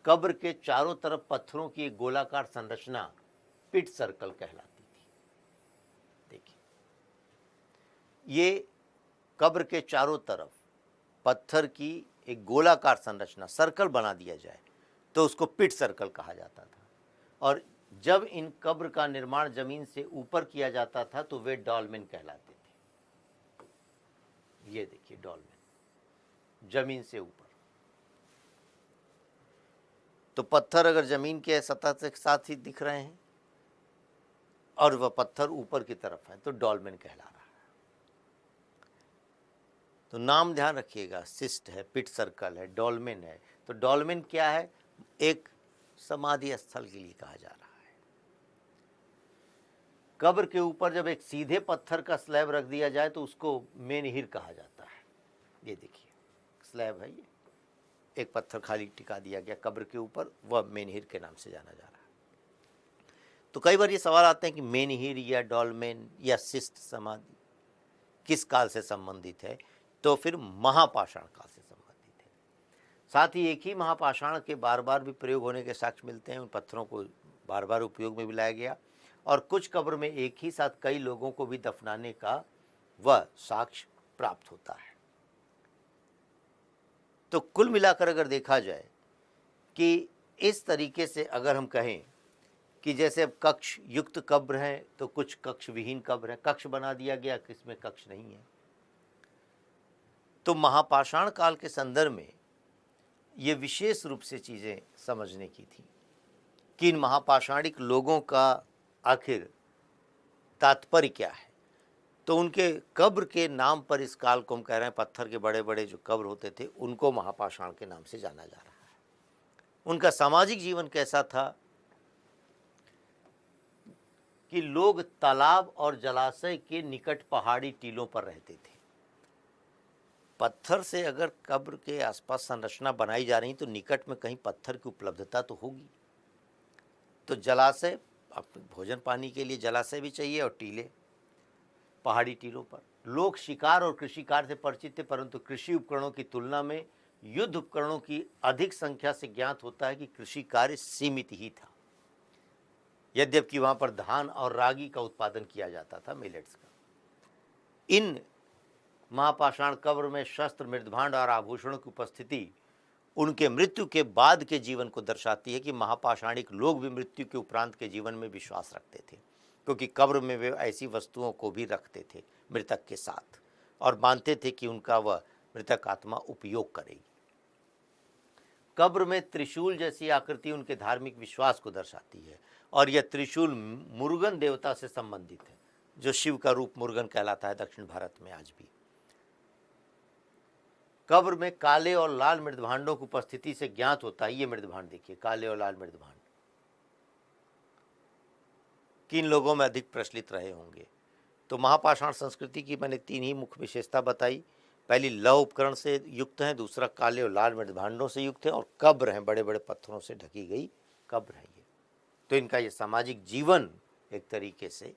कब्र के चारों तरफ पत्थरों की एक गोलाकार संरचना पिट सर्कल कहलाती थी। देखिए, ये कब्र के चारों तरफ पत्थर की एक गोलाकार संरचना, सर्कल बना दिया जाए तो उसको पिट सर्कल कहा जाता था। और जब इन कब्र का निर्माण जमीन से ऊपर किया जाता था तो वे डॉल्मेन कहलाते थे। ये देखिए, डॉल्मेन, जमीन से ऊपर। तो पत्थर अगर जमीन के सतह के साथ ही दिख रहे हैं और वह पत्थर ऊपर की तरफ है तो डॉल्मेन कहला रहा है। तो नाम ध्यान रखिएगा, शिष्ट है, पिट सर्कल है, डॉल्मेन है। तो डॉल्मेन क्या है? एक समाधि स्थल के लिए कहा जा रहा है। कब्र के ऊपर जब एक सीधे पत्थर का स्लैब रख दिया जाए तो उसको मेनहिर कहा जाता है। ये देखिए, स्लैब है, ये एक पत्थर खाली टिका दिया गया कब्र के ऊपर, वह मेनहिर के नाम से जाना जा रहा है। तो कई बार ये सवाल आते हैं कि मेनहिर या डॉल्मेन या शिष्ट समाधि किस काल से संबंधित है, तो फिर महापाषाण काल से संबंधित है। साथ ही एक ही महापाषाण के बार बार भी प्रयोग होने के साक्ष्य मिलते हैं, उन पत्थरों को बार बार उपयोग में भी लाया गया, और कुछ कब्र में एक ही साथ कई लोगों को भी दफनाने का वह साक्ष्य प्राप्त होता है। तो कुल मिलाकर अगर देखा जाए कि इस तरीके से अगर हम कहें कि जैसे अब कक्ष युक्त कब्र हैं, तो कुछ कक्ष विहीन कब्र है, कक्ष बना दिया गया, किसमें कक्ष नहीं है। तो महापाषाण काल के संदर्भ में ये विशेष रूप से चीज़ें समझने की थी कि इन महापाषाणिक लोगों का आखिर तात्पर्य क्या है। तो उनके कब्र के नाम पर इस काल को हम कह रहे हैं, पत्थर के बड़े बड़े जो कब्र होते थे उनको महापाषाण के नाम से जाना जा रहा है। उनका सामाजिक जीवन कैसा था कि लोग तालाब और जलाशय के निकट पहाड़ी टीलों पर रहते थे। पत्थर से अगर कब्र के आसपास संरचना बनाई जा रही तो निकट में कहीं पत्थर की उपलब्धता तो होगी। तो जलाशय, भोजन पानी के लिए जलाशय भी चाहिए, और टीले, पहाड़ी टीलों पर लोग शिकार और कृषि कार्य से परिचित थे, परंतु कृषि उपकरणों की तुलना में युद्ध उपकरणों की अधिक संख्या से ज्ञात होता है कि कृषि कार्य सीमित ही था। यद्यपि वहां पर धान और रागी का उत्पादन किया जाता था, मिलेट्स का। इन महापाषाण कब्र में शस्त्र, मृदभांड और आभूषणों की उपस्थिति उनके मृत्यु के बाद के जीवन को दर्शाती है कि महापाषाणिक लोग भी मृत्यु के उपरांत के जीवन में विश्वास रखते थे, क्योंकि कब्र में वे ऐसी वस्तुओं को भी रखते थे मृतक के साथ, और मानते थे कि उनका वह मृतक आत्मा उपयोग करेगी। कब्र में त्रिशूल जैसी आकृति उनके धार्मिक विश्वास को दर्शाती है, और यह त्रिशूल मुरुगन देवता से संबंधित है, जो शिव का रूप मुरुगन कहलाता है दक्षिण भारत में आज भी। कब्र में काले और लाल मृदभांडों की उपस्थिति से ज्ञात होता है, ये मृदभांड देखिए, काले और लाल मृदभांड किन लोगों में अधिक प्रचलित रहे होंगे। तो महापाषाण संस्कृति की मैंने 3 ही मुख्य विशेषता बताई। पहली लौह उपकरण से युक्त है, दूसरा काले और लाल मृदभांडों से युक्त है, और कब्र हैं, बड़े बड़े पत्थरों से ढकी गई कब्र है ये। तो इनका ये सामाजिक जीवन एक तरीके से,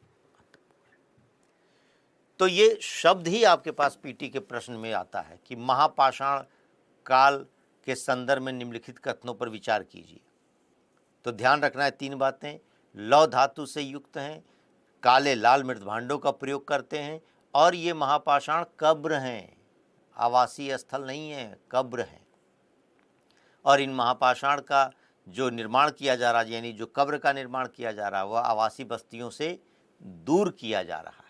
तो ये शब्द ही आपके पास पीटी के प्रश्न में आता है कि महापाषाण काल के संदर्भ में निम्नलिखित कथनों पर विचार कीजिए। तो ध्यान रखना है 3 बातें, लौह धातु से युक्त हैं, काले लाल मृदभांडों का प्रयोग करते हैं, और ये महापाषाण कब्र हैं, आवासीय स्थल नहीं है, कब्र हैं। और इन महापाषाण का जो निर्माण किया जा रहा है, यानी जो कब्र का निर्माण किया जा रहा है, वह आवासीय बस्तियों से दूर किया जा रहा है।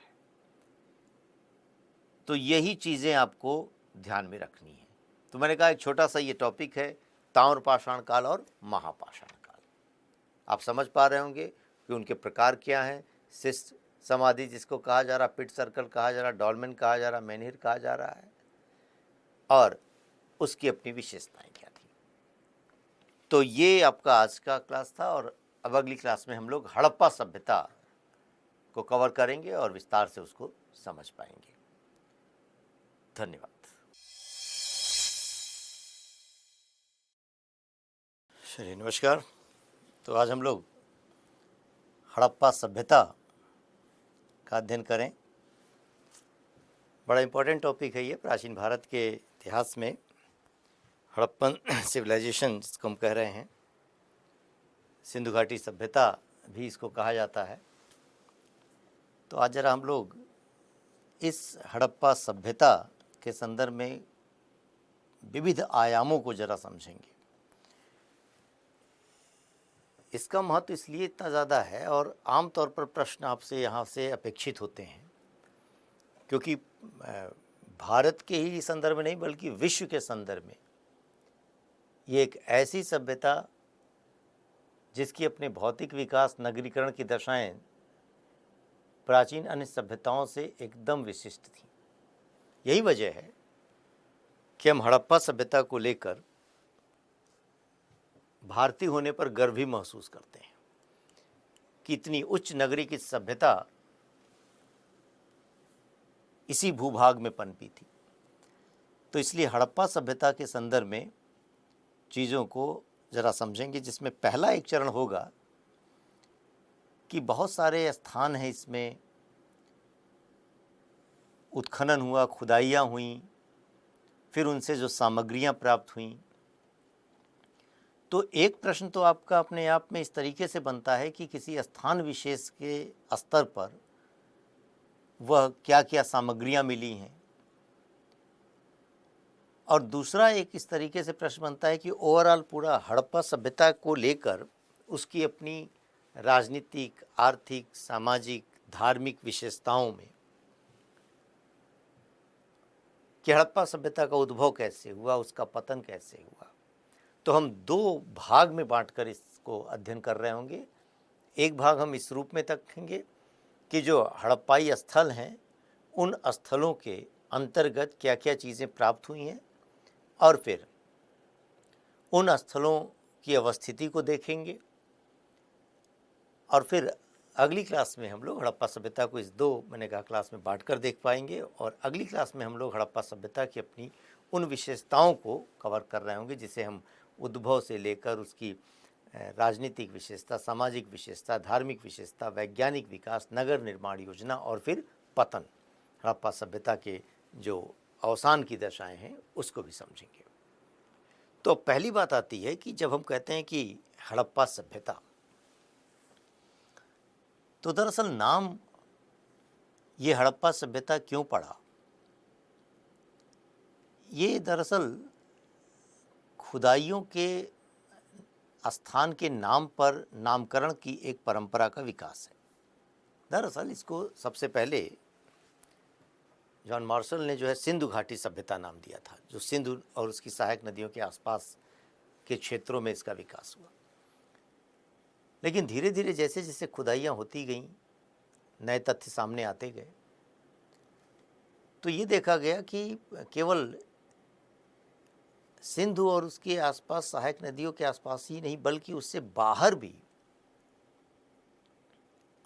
तो यही चीज़ें आपको ध्यान में रखनी है। तो मैंने कहा एक छोटा सा ये टॉपिक है, ताम्रपाषाण काल और महापाषाण काल। आप समझ पा रहे होंगे कि उनके प्रकार क्या हैं। शिष्ट समाधि जिसको कहा जा रहा, पिट सर्कल कहा जा रहा, डॉल्मेन कहा जा रहा, मेनहिर कहा जा रहा है, और उसकी अपनी विशेषताएं क्या थी। तो ये आपका आज का क्लास था, और अब अगली क्लास में हम लोग हड़प्पा सभ्यता को कवर करेंगे और विस्तार से उसको समझ पाएंगे। धन्यवाद। चलिए, नमस्कार। तो आज हम लोग हड़प्पा सभ्यता का अध्ययन करें। बड़ा इम्पोर्टेंट टॉपिक है ये, प्राचीन भारत के इतिहास में हड़प्पन सिविलाइजेशन जिसको हम कह रहे हैं, सिंधु घाटी सभ्यता भी इसको कहा जाता है। तो आज जरा हम लोग इस हड़प्पा सभ्यता के संदर्भ में विविध आयामों को जरा समझेंगे। इसका महत्व इसलिए इतना ज़्यादा है, और आमतौर पर प्रश्न आपसे यहाँ से अपेक्षित होते हैं, क्योंकि भारत के ही संदर्भ में नहीं बल्कि विश्व के संदर्भ में ये एक ऐसी सभ्यता जिसकी अपने भौतिक विकास, नगरीकरण की दशाएं प्राचीन अन्य सभ्यताओं से एकदम विशिष्ट थी। यही वजह है कि हम हड़प्पा सभ्यता को लेकर भारतीय होने पर गर्व भी महसूस करते हैं कि इतनी उच्च नगरी की सभ्यता इसी भूभाग में पनपी थी। तो इसलिए हड़प्पा सभ्यता के संदर्भ में चीज़ों को ज़रा समझेंगे, जिसमें पहला एक चरण होगा कि बहुत सारे स्थान हैं इसमें उत्खनन हुआ, खुदाइयाँ हुई, फिर उनसे जो सामग्रियाँ प्राप्त हुईं, तो एक प्रश्न तो आपका अपने आप में इस तरीके से बनता है कि किसी स्थान विशेष के स्तर पर वह क्या-क्या सामग्रियाँ मिली हैं। और दूसरा एक इस तरीके से प्रश्न बनता है कि ओवरऑल पूरा हड़प्पा सभ्यता को लेकर उसकी अपनी राजनीतिक, आर्थिक, सामाजिक, धार्मिक विशेषताओं में कि हड़प्पा सभ्यता का उद्भव कैसे हुआ, उसका पतन कैसे हुआ। तो हम दो भाग में बांटकर इसको अध्ययन कर रहे होंगे। एक भाग हम इस रूप में देखेंगे कि जो हड़प्पाई स्थल हैं, उन स्थलों के अंतर्गत क्या क्या चीज़ें प्राप्त हुई हैं, और फिर उन स्थलों की अवस्थिति को देखेंगे। और फिर अगली क्लास में हम लोग हड़प्पा सभ्यता को इस दो मैंने कहा क्लास में बांट कर देख पाएंगे, और अगली क्लास में हम लोग हड़प्पा सभ्यता की अपनी उन विशेषताओं को कवर कर रहे होंगे जिसे हम उद्भव से लेकर उसकी राजनीतिक विशेषता, सामाजिक विशेषता, धार्मिक विशेषता, वैज्ञानिक विकास, नगर निर्माण योजना और फिर पतन, हड़प्पा सभ्यता के जो अवसान की दशाएं हैं उसको भी समझेंगे। तो पहली बात आती है कि जब हम कहते हैं कि हड़प्पा सभ्यता, तो दरअसल नाम ये हड़प्पा सभ्यता क्यों पड़ा? ये दरअसल खुदाइयों के स्थान के नाम पर नामकरण की एक परंपरा का विकास है। दरअसल इसको सबसे पहले जॉन मार्शल ने जो है सिंधु घाटी सभ्यता नाम दिया था, जो सिंधु और उसकी सहायक नदियों के आसपास के क्षेत्रों में इसका विकास हुआ। लेकिन धीरे धीरे जैसे जैसे खुदाइयाँ होती गईं, नए तथ्य सामने आते गए, तो ये देखा गया कि केवल सिंधु और उसके आसपास सहायक नदियों के आसपास ही नहीं बल्कि उससे बाहर भी,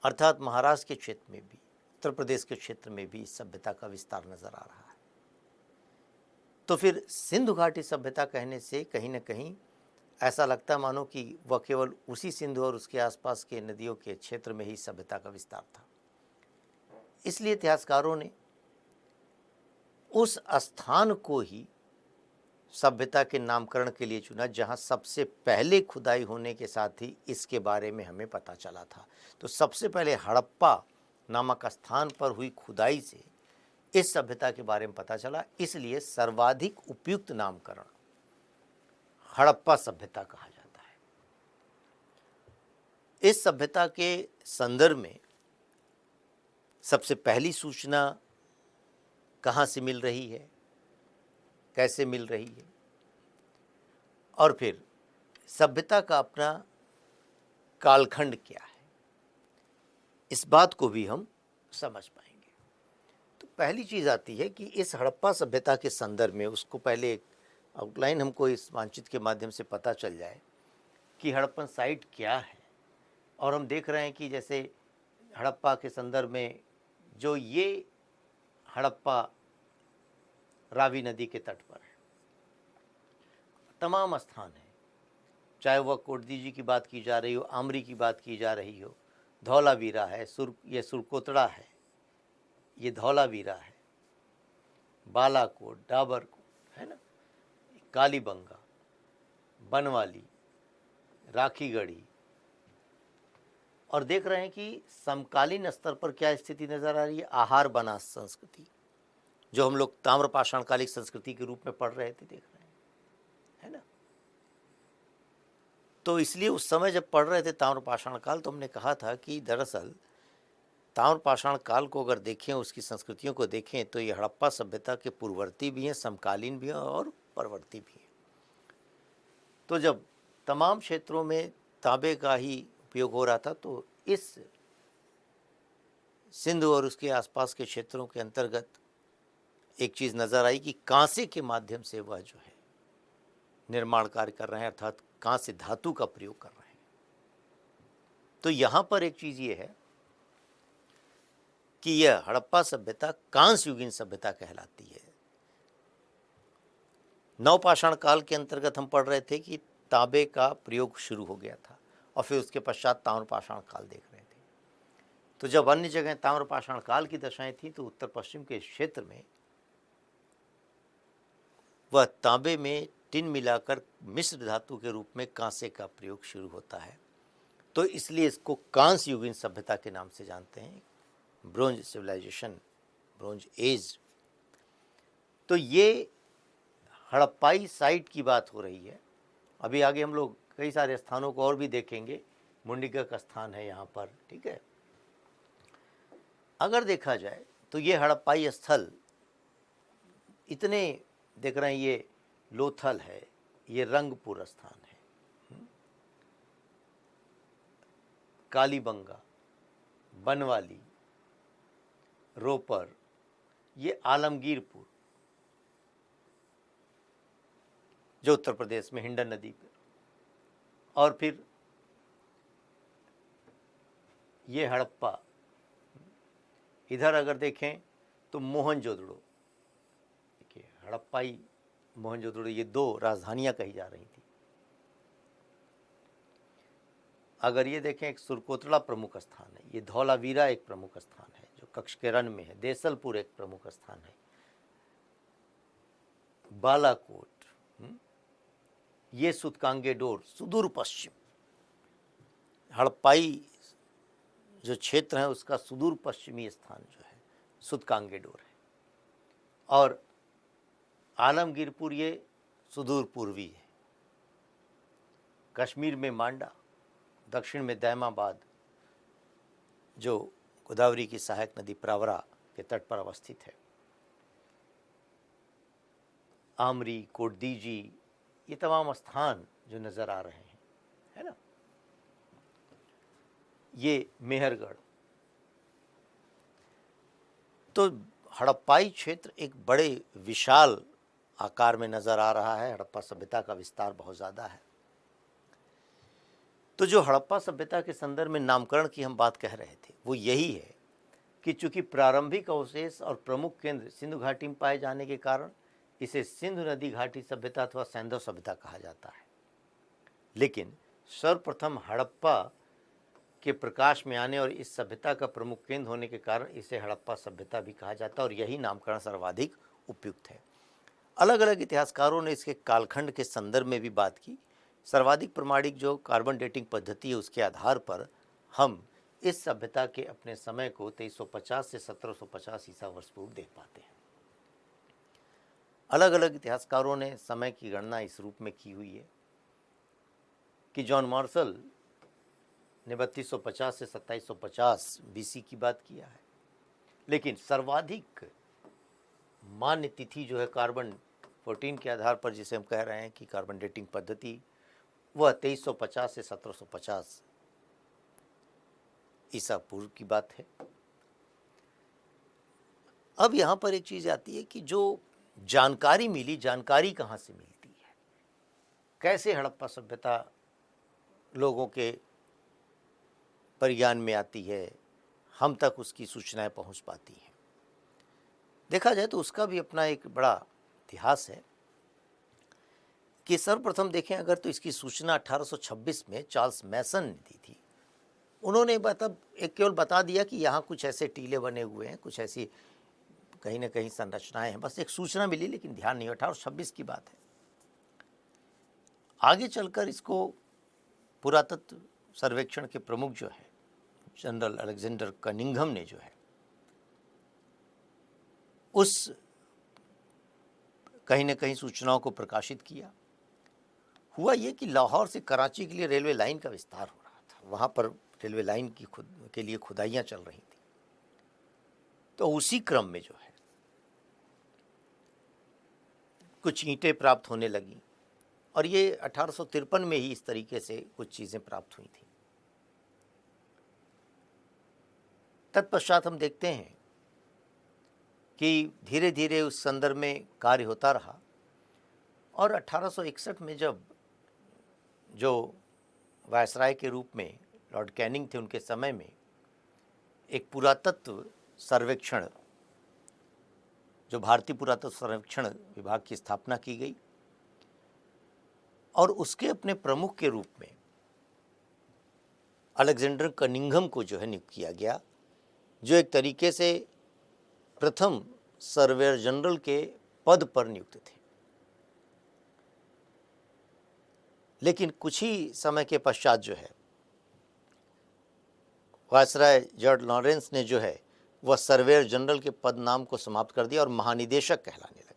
अर्थात महाराष्ट्र के क्षेत्र में भी, उत्तर प्रदेश के क्षेत्र में भी इस सभ्यता का विस्तार नजर आ रहा है। तो फिर सिंधु घाटी सभ्यता कहने से कहीं न कहीं ऐसा लगता मानो कि वह केवल उसी सिंधु और उसके आसपास के नदियों के क्षेत्र में ही सभ्यता का विस्तार था। इसलिए इतिहासकारों ने उस स्थान को ही सभ्यता के नामकरण के लिए चुना जहां सबसे पहले खुदाई होने के साथ ही इसके बारे में हमें पता चला था। तो सबसे पहले हड़प्पा नामक स्थान पर हुई खुदाई से इस सभ्यता के बारे में पता चला, इसलिए सर्वाधिक उपयुक्त नामकरण हड़प्पा सभ्यता कहा जाता है। इस सभ्यता के संदर्भ में सबसे पहली सूचना कहाँ से मिल रही है, कैसे मिल रही है, और फिर सभ्यता का अपना कालखंड क्या है, इस बात को भी हम समझ पाएंगे। तो पहली चीज़ आती है कि इस हड़प्पा सभ्यता के संदर्भ में उसको पहले एक आउटलाइन हमको इस मानचित्र के माध्यम से पता चल जाए कि हड़प्पन साइट क्या है। और हम देख रहे हैं कि जैसे हड़प्पा के संदर्भ में जो ये हड़प्पा रावी नदी के तट पर है, तमाम स्थान हैं, चाहे वह कोटदीजी की बात की जा रही हो, आमरी की बात की जा रही हो, धौलावीरा है, ये सुरकोतड़ा है, ये धौलावीरा है, बालाकोट, डाबरकोट है ना, कालीबंगा, बनवाली, राखीगढ़ी, और देख रहे हैं कि समकालीन स्तर पर क्या स्थिति नजर आ रही है। आहार बनास संस्कृति, जो हम लोग ताम्रपाषाणकालिक संस्कृति के रूप में पढ़ रहे थे, देख रहे हैं, है ना। तो इसलिए उस समय जब पढ़ रहे थे ताम्रपाषाण काल, तो हमने कहा था कि दरअसल ताम्रपाषाण काल को अगर देखें, उसकी संस्कृतियों को देखें, तो ये हड़प्पा सभ्यता के पूर्ववर्ती भी हैं, समकालीन भी हैं और परवर्ती भी हैं। तो जब तमाम क्षेत्रों में तांबे का ही उपयोग हो रहा था, तो इस सिंधु और उसके आसपास के क्षेत्रों के अंतर्गत एक चीज़ नज़र आई कि कांसे के माध्यम से वह जो है निर्माण कार्य कर रहे हैं, अर्थात कांस्य धातु का प्रयोग कर रहे हैं। तो यहाँ पर एक चीज़ ये है कि यह हड़प्पा सभ्यता कांस्य युगीन सभ्यता कहलाती है। नवपाषाण काल के अंतर्गत हम पढ़ रहे थे कि तांबे का प्रयोग शुरू हो गया था, और फिर उसके पश्चात ताम्रपाषाण काल देख रहे थे। तो जब अन्य जगह ताम्रपाषाण काल की दशाएं थी तो उत्तर पश्चिम के क्षेत्र में वह तांबे में टिन मिलाकर मिश्र धातु के रूप में कांसे का प्रयोग शुरू होता है। तो इसलिए इसको कांस्य युगीन सभ्यता के नाम से जानते हैं, ब्रोंज सिविलाइजेशन, ब्रोंज एज। तो ये हड़प्पाई साइट की बात हो रही है। अभी आगे हम लोग कई सारे स्थानों को और भी देखेंगे, मुंडिका का स्थान है यहाँ पर, ठीक है। अगर देखा जाए तो ये हड़प्पाई स्थल इतने देख रहे हैं, ये लोथल है, ये रंगपुर स्थान है, कालीबंगा, बनवाली, रोपर, ये आलमगीरपुर जो उत्तर प्रदेश में हिंडन नदी पर, और फिर ये हड़प्पा। इधर अगर देखें तो मोहनजोदड़ो, देखिए हड़प्पाई मोहनजोदड़ो, ये दो राजधानियां कही जा रही थी। अगर ये देखें, एक सुरकोतला प्रमुख स्थान है, ये धौलावीरा एक प्रमुख स्थान है जो कक्ष के रन में है, देसलपुर एक प्रमुख स्थान है, बालाकोट, ये सुतकांगेडोर सुदूर पश्चिम, हड़प्पाई जो क्षेत्र है उसका सुदूर पश्चिमी स्थान जो है सुतकांगेडोर है, और आलमगीरपुर ये सुदूर पूर्वी है। कश्मीर में मांडा, दक्षिण में दैमाबाद जो गोदावरी की सहायक नदी प्रावरा के तट पर अवस्थित है, आमरी, कोटदीजी, ये तमाम स्थान जो नज़र आ रहे हैं, है ना। ये मेहरगढ़। तो हड़प्पाई क्षेत्र एक बड़े विशाल आकार में नज़र आ रहा है। हड़प्पा सभ्यता का विस्तार बहुत ज़्यादा है। तो जो हड़प्पा सभ्यता के संदर्भ में नामकरण की हम बात कह रहे थे वो यही है कि चूंकि प्रारंभिक अवशेष और प्रमुख केंद्र सिंधु घाटी में पाए जाने के कारण इसे सिंधु नदी घाटी सभ्यता अथवा सैंधव सभ्यता कहा जाता है। लेकिन सर्वप्रथम हड़प्पा के प्रकाश में आने और इस सभ्यता का प्रमुख केंद्र होने के कारण इसे हड़प्पा सभ्यता भी कहा जाता है, और यही नामकरण सर्वाधिक उपयुक्त है। अलग अलग इतिहासकारों ने इसके कालखंड के संदर्भ में भी बात की। सर्वाधिक प्रमाणिक जो कार्बन डेटिंग पद्धति है उसके आधार पर हम इस सभ्यता के अपने समय को 2350 से 1750 ईसा वर्ष पूर्व देख पाते हैं। अलग अलग इतिहासकारों ने समय की गणना इस रूप में की हुई है कि जॉन मार्शल ने 3250 से 2750 बीसी की बात किया है, लेकिन सर्वाधिक मान्य तिथि जो है कार्बन 14 के आधार पर जिसे हम कह रहे हैं कि कार्बन डेटिंग पद्धति, वह 2350 से 1750 ईसा पूर्व की बात है। अब यहाँ पर एक चीज़ आती है कि जो जानकारी मिली, जानकारी कहाँ से मिलती है, कैसे हड़प्पा सभ्यता लोगों के परिज्ञान में आती है, हम तक उसकी सूचनाएं पहुंच पाती हैं। देखा जाए तो उसका भी अपना एक बड़ा इतिहास है कि सर्वप्रथम देखें अगर तो इसकी सूचना 1826 में चार्ल्स मैसन ने दी थी। उन्होंने केवल बता दिया कि यहाँ कुछ ऐसे टीले बने हुए हैं, कुछ ऐसी कहीं ना कहीं संरचनाएं हैं, बस एक सूचना मिली, लेकिन ध्यान नहीं। 1826 की बात है। आगे चलकर इसको पुरातत्व सर्वेक्षण के प्रमुख जो है जनरल अलेक्जेंडर कनिंघम ने जो है उस कहीं ना कहीं सूचनाओं को प्रकाशित किया। हुआ ये कि लाहौर से कराची के लिए रेलवे लाइन का विस्तार हो रहा था, वहाँ पर रेलवे लाइन के लिए खुदाइयाँ चल रही थी। तो उसी क्रम में जो है कुछ ईंटें प्राप्त होने लगी, और ये 1853 में ही इस तरीके से कुछ चीज़ें प्राप्त हुई थी। तत्पश्चात हम देखते हैं कि धीरे धीरे उस संदर्भ में कार्य होता रहा, और 1861 में जब जो वायसराय के रूप में लॉर्ड कैनिंग थे, उनके समय में एक पुरातत्व सर्वेक्षण, जो भारतीय पुरातत्व सर्वेक्षण विभाग की स्थापना की गई, और उसके अपने प्रमुख के रूप में अलेक्जेंडर कनिंघम को जो है नियुक्त किया गया, जो एक तरीके से प्रथम सर्वेयर जनरल के पद पर नियुक्त थे। लेकिन कुछ ही समय के पश्चात जो है वायसराय जॉर्ज लॉरेंस ने जो है वह सर्वेयर जनरल के पद नाम को समाप्त कर दिया और महानिदेशक कहलाने लगे।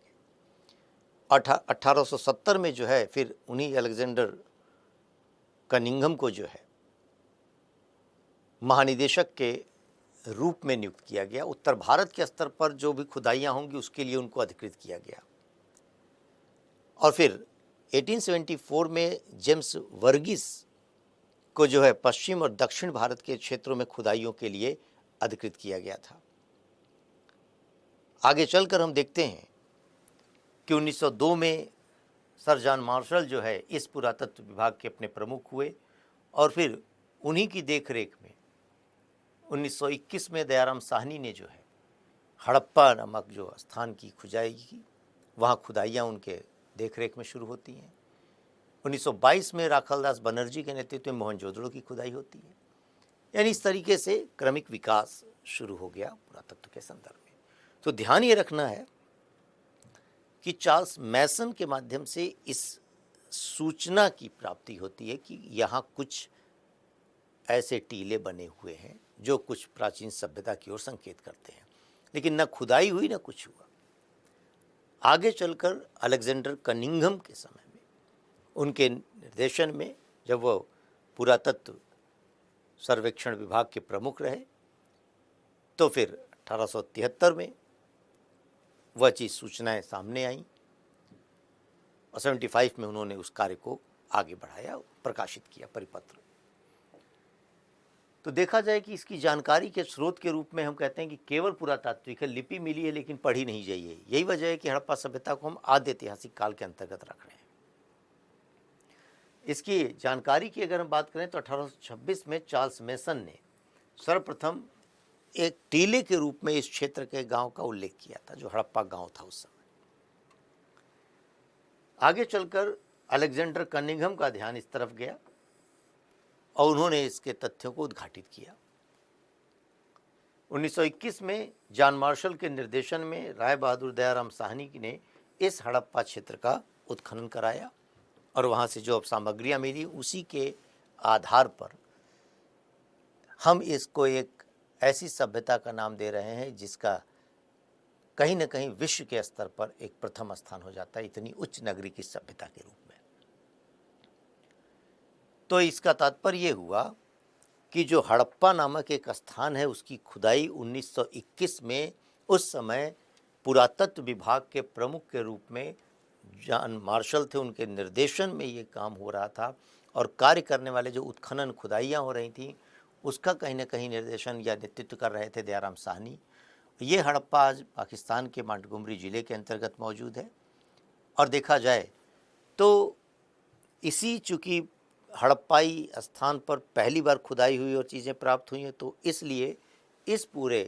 1870 में जो है फिर उन्हीं अलेक्जेंडर कनिंघम को जो है महानिदेशक के रूप में नियुक्त किया गया। उत्तर भारत के स्तर पर जो भी खुदाइयाँ होंगी उसके लिए उनको अधिकृत किया गया। और फिर 1874 में जेम्स वर्गीस को जो है पश्चिम और दक्षिण भारत के क्षेत्रों में खुदाइयों के लिए अधिकृत किया गया था। आगे चलकर हम देखते हैं कि 1902 में सर जॉन मार्शल जो है इस पुरातत्व विभाग के अपने प्रमुख हुए और फिर उन्हीं की देखरेख में 1921 में दयाराम साहनी ने जो है हड़प्पा नामक जो स्थान की खुदाई की, वहाँ खुदाइयाँ उनके देखरेख में शुरू होती हैं। 1922 में राखालदास बनर्जी के नेतृत्व में मोहनजोदड़ो की खुदाई होती है। यानी इस तरीके से क्रमिक विकास शुरू हो गया पुरातत्व के संदर्भ में। तो ध्यान ये रखना है कि चार्ल्स मैसन के माध्यम से इस सूचना की प्राप्ति होती है कि यहाँ कुछ ऐसे टीले बने हुए हैं जो कुछ प्राचीन सभ्यता की ओर संकेत करते हैं, लेकिन न खुदाई हुई न कुछ हुआ। आगे चलकर अलेक्जेंडर कनिंघम के समय में उनके निर्देशन में जब वह पुरातत्व सर्वेक्षण विभाग के प्रमुख रहे तो फिर 1873 में वह चीज़ सूचनाएं सामने आईं और 75 में उन्होंने उस कार्य को आगे बढ़ाया, प्रकाशित किया परिपत्र। तो देखा जाए कि इसकी जानकारी के स्रोत के रूप में हम कहते हैं कि केवल पुरातात्विक है, लिपि मिली है लेकिन पढ़ी नहीं गई है। यही वजह है कि हड़प्पा सभ्यता को हम आद्य ऐतिहासिक काल के अंतर्गत रख रहे हैं। इसकी जानकारी की अगर हम बात करें तो 1826 में चार्ल्स मेसन ने सर्वप्रथम एक टीले के रूप में इस क्षेत्र के गांव का उल्लेख किया था जो हड़प्पा गांव था उस समय। आगे चलकर अलेक्जेंडर कनिंघम का ध्यान इस तरफ गया और उन्होंने इसके तथ्यों को उद्घाटित किया। 1921 में जॉन मार्शल के निर्देशन में राय बहादुर दयाराम साहनी ने इस हड़प्पा क्षेत्र का उत्खनन कराया और वहाँ से जो अब सामग्रियाँ मिली उसी के आधार पर हम इसको एक ऐसी सभ्यता का नाम दे रहे हैं जिसका कहीं न कहीं विश्व के स्तर पर एक प्रथम स्थान हो जाता है, इतनी उच्च नगरी की सभ्यता के रूप में। तो इसका तात्पर्य ये हुआ कि जो हड़प्पा नामक एक स्थान है उसकी खुदाई 1921 में उस समय पुरातत्व विभाग के प्रमुख के रूप में जॉन मार्शल थे, उनके निर्देशन में ये काम हो रहा था और कार्य करने वाले जो उत्खनन खुदाइयाँ हो रही थीं उसका कहीं ना कहीं निर्देशन या नेतृत्व कर रहे थे दयाराम साहनी। ये हड़प्पा आज पाकिस्तान के मोंटगोमरी ज़िले के अंतर्गत मौजूद है और देखा जाए तो इसी चूँकि हड़प्पाई स्थान पर पहली बार खुदाई हुई और चीज़ें प्राप्त हुई हैं तो इसलिए इस पूरे